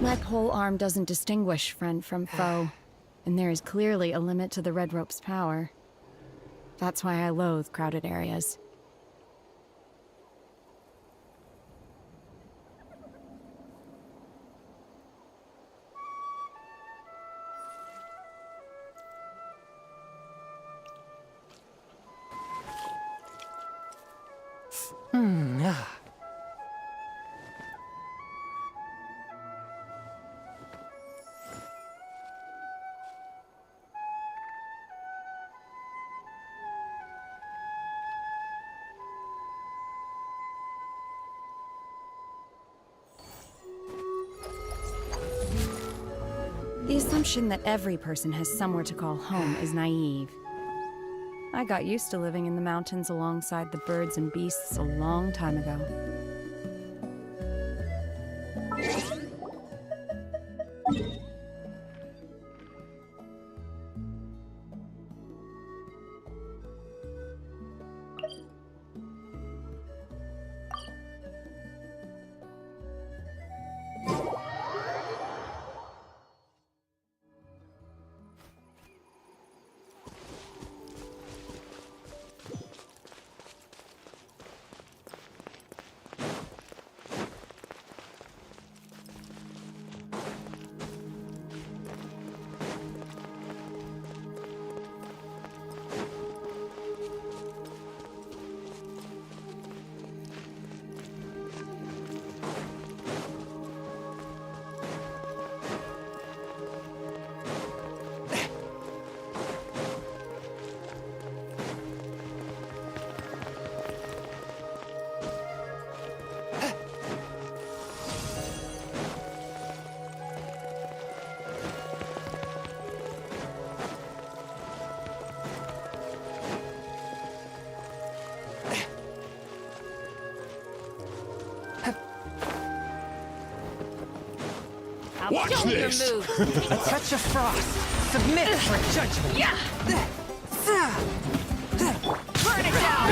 My pole arm doesn't distinguish friend from foe, and there is clearly a limit to the Red Rope's power. That's why I loathe crowded areas. The assumption that every person has somewhere to call home is naive. I got used to living in the mountains alongside the birds and beasts a long time ago. Watch Show me your this! move. A touch of frost. Submit for judgment. Burn it down!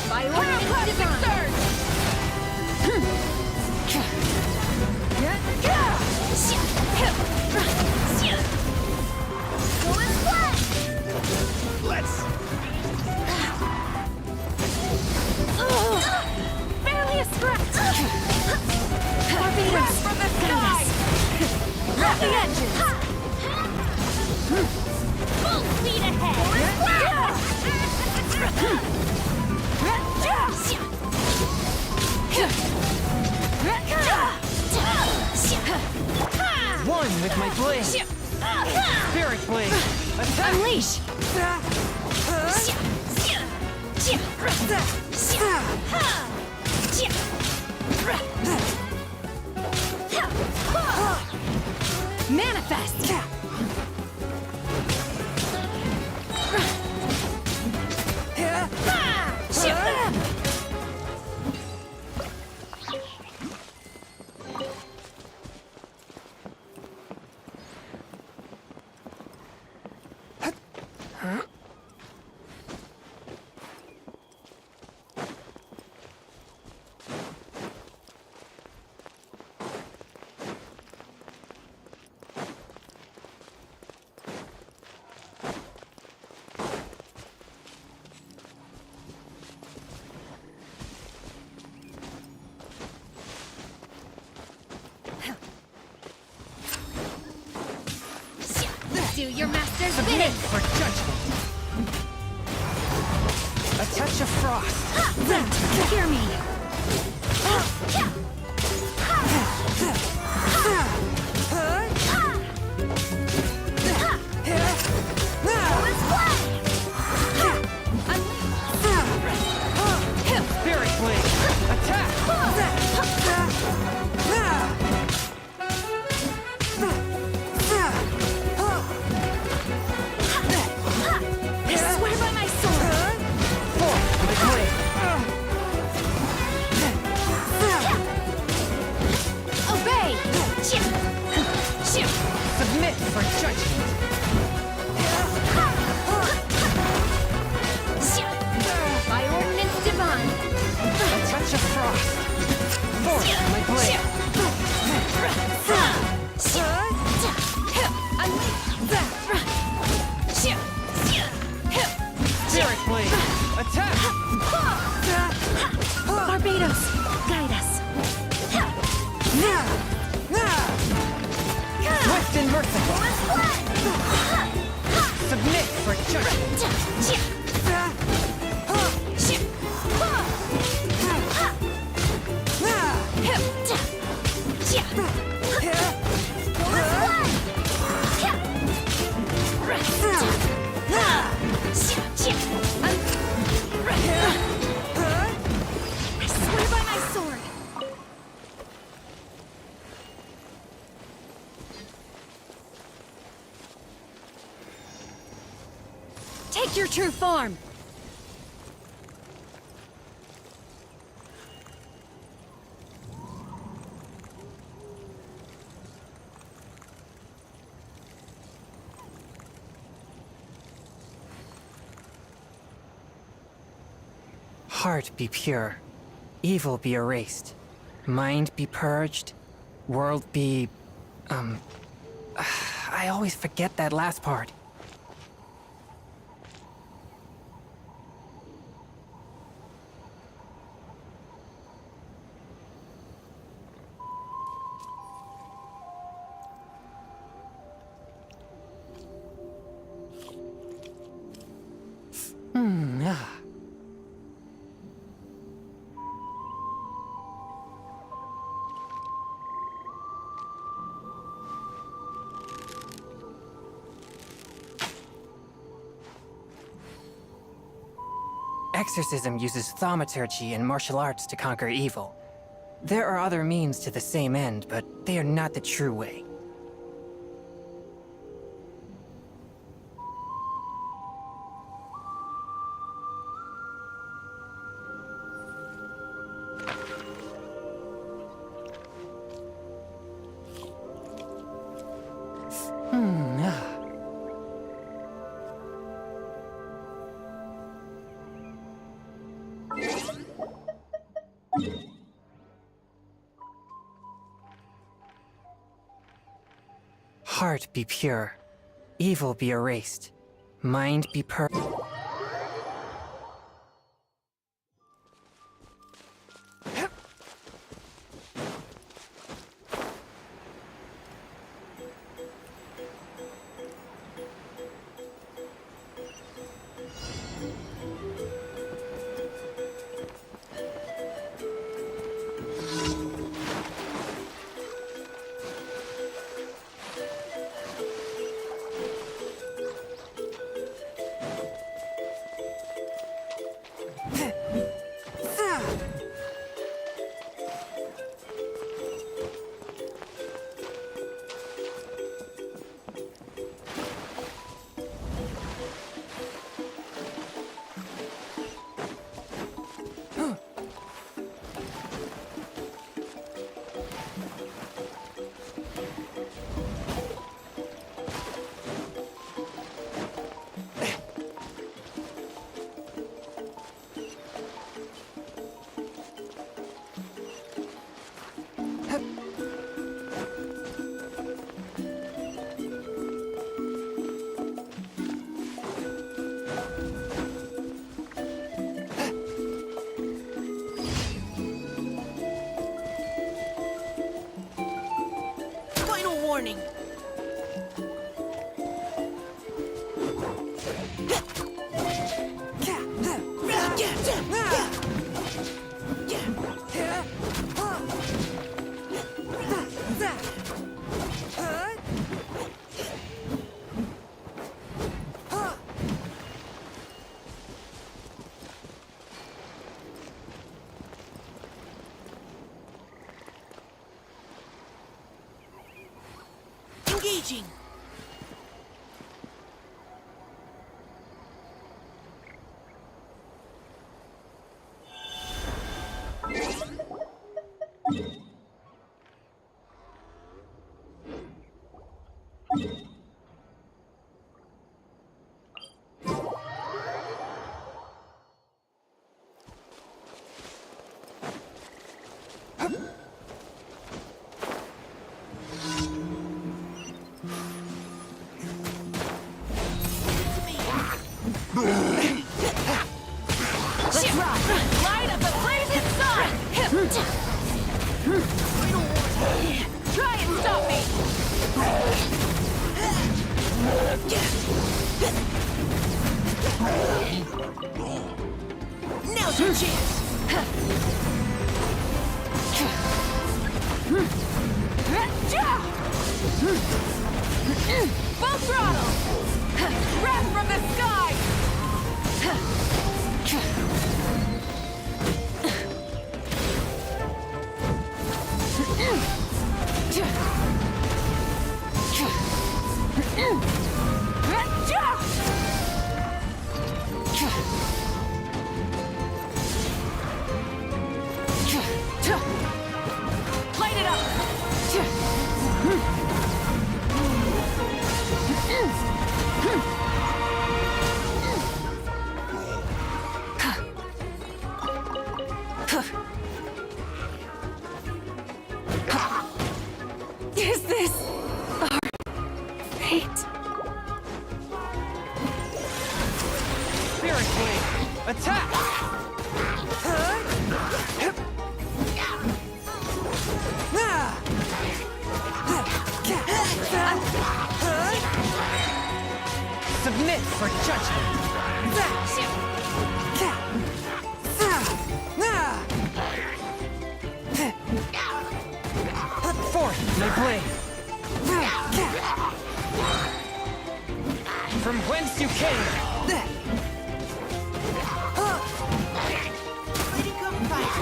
By ordinance surge! Let's. Barely a scratch! Barbados, From the sky! rough the edges! Full speed ahead! One with my blade. Spirit blade. Attack! Unleash! Manifest! Do your master's Submit bidding! for judgment. A touch of frost. Rent, hear me! Spirit blade. Attack! I swear by my sword! Forth my blade. Obey! Submit for judgment. By ordinance divine! A touch of frost. Forth my blade. Spirit blade. Attack! Barbados, guide us! Swift and merciful. Submit for judgment. I swear by my sword! Take your true form! Heart be pure, evil be erased, mind be purged, world be... I always forget that last part. Ah. Exorcism uses thaumaturgy and martial arts to conquer evil. There are other means to the same end, but they are not the true way. Heart be pure. Evil be erased. Mind be perfect. Warning. Engaging. Try and stop me! Now's your chance! Full throttle! Wrath from the sky! Light it up! Is this our fate? Spirit Blade! Attack! Submit for judgment! Forth my blade! From whence you came! Ready, come fight!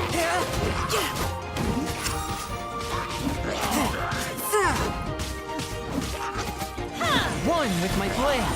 One with my blade!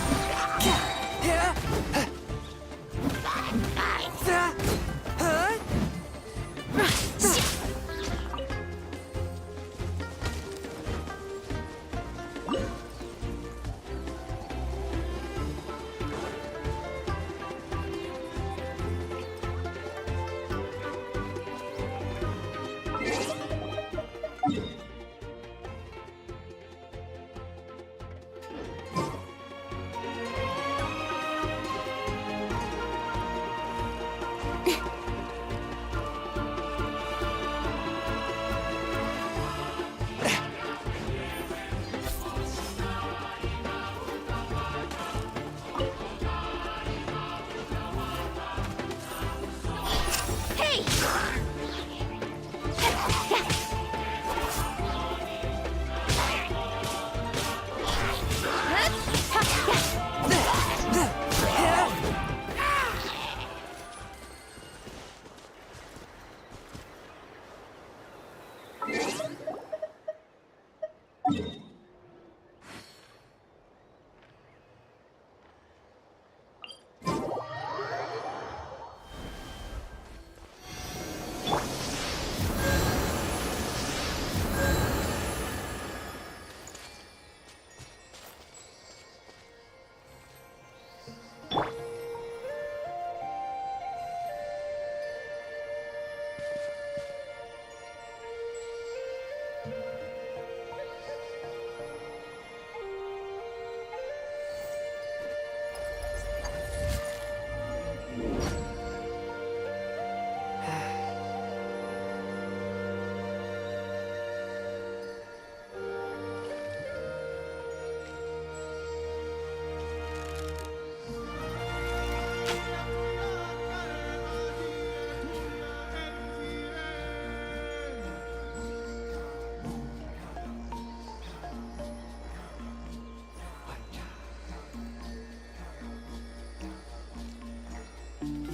me!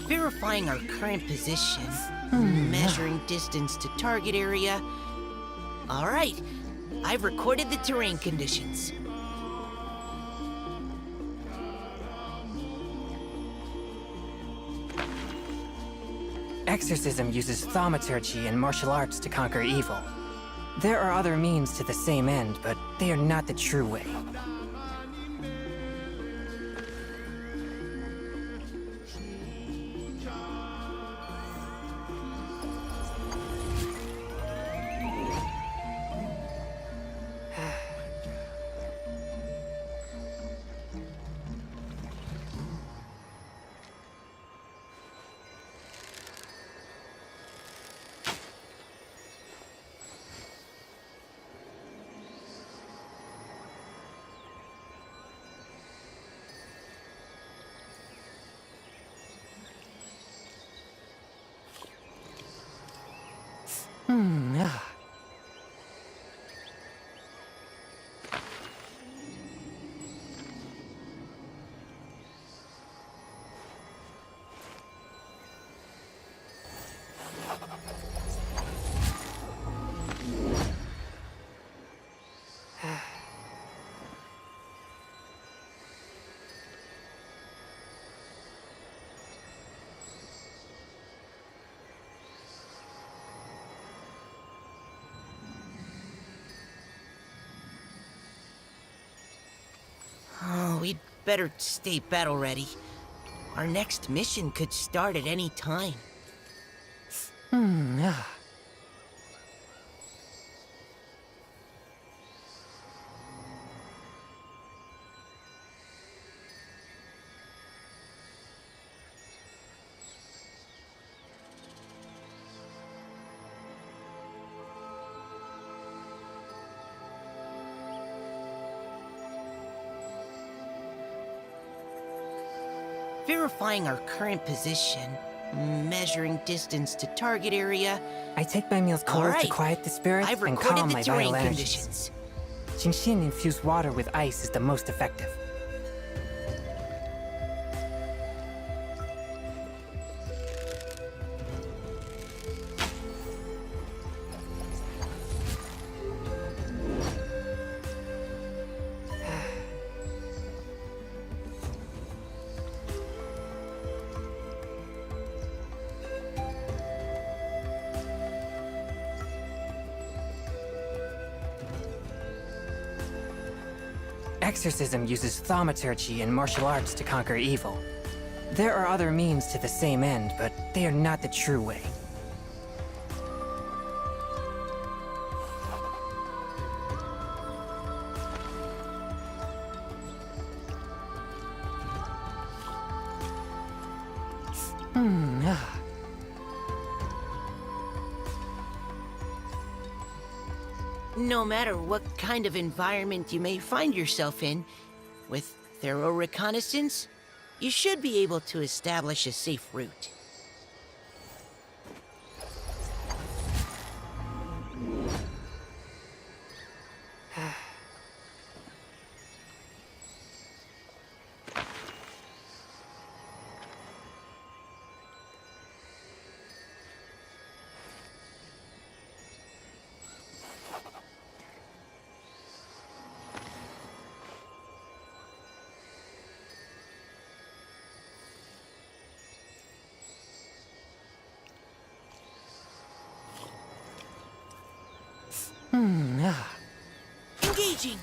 Verifying our current position. Measuring distance to target area. All right. I've recorded the terrain conditions. Exorcism uses thaumaturgy and martial arts to conquer evil. There are other means to the same end, but they are not the true way. Oh, we'd better stay battle ready. Our next mission could start at any time. Verifying our current position. Measuring distance to target area. I take my meals cold to quiet the spirit I've and recorded calm the my terrain vital conditions. energies. Genshin infused water with ice is the most effective. Exorcism uses thaumaturgy and martial arts to conquer evil. There are other means to the same end, but they are not the true way. No matter what kind of environment you may find yourself in, with thorough reconnaissance, you should be able to establish a safe route. Engaging!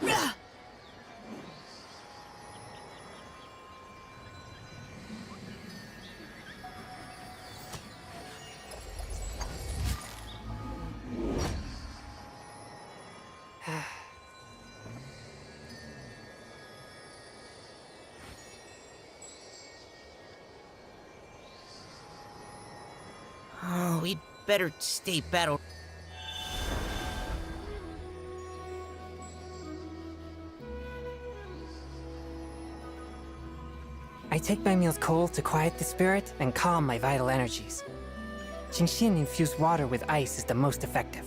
Rah! Oh, we'd better stay battle. I take my meals cold to quiet the spirit and calm my vital energies. Genshin infused water with ice is the most effective.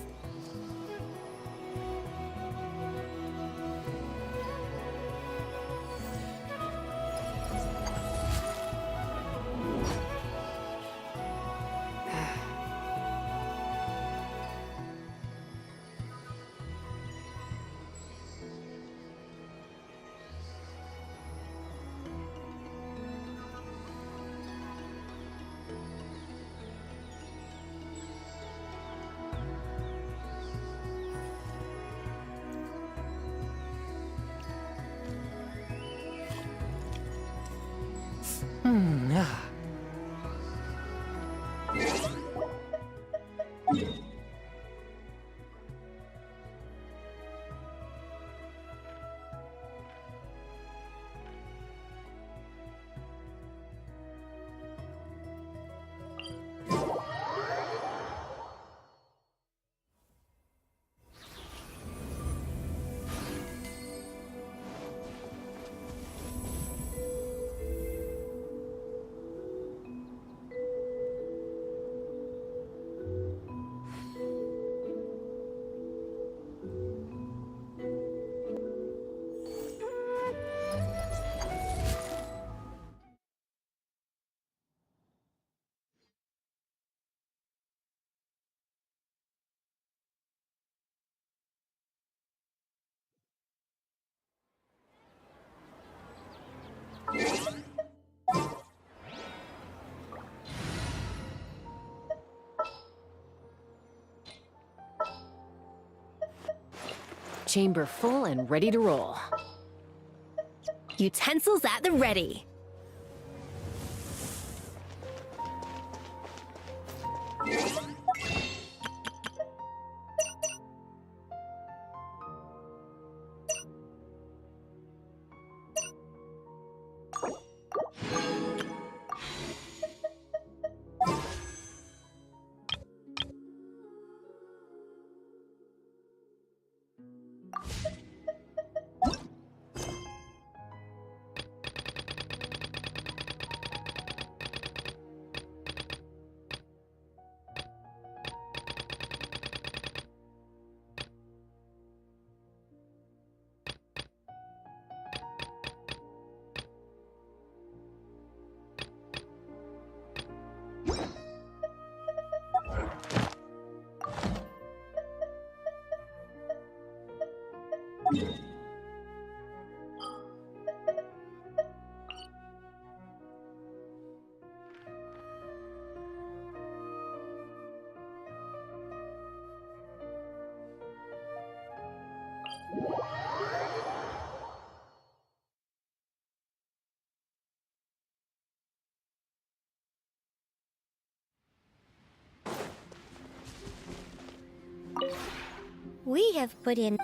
Chamber full and ready to roll. Utensils at the ready. We have put in...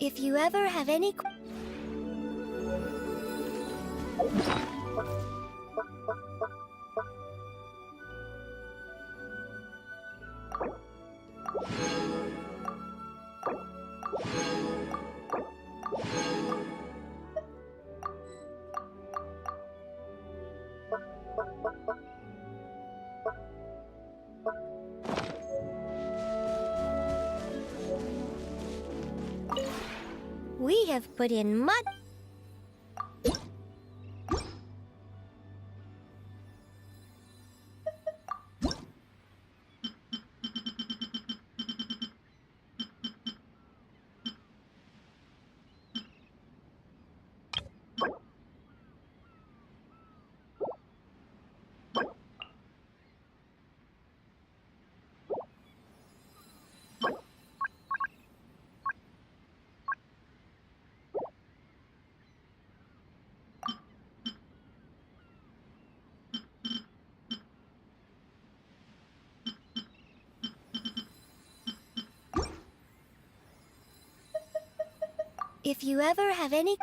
If you ever have any... We have put in much... If you ever have any...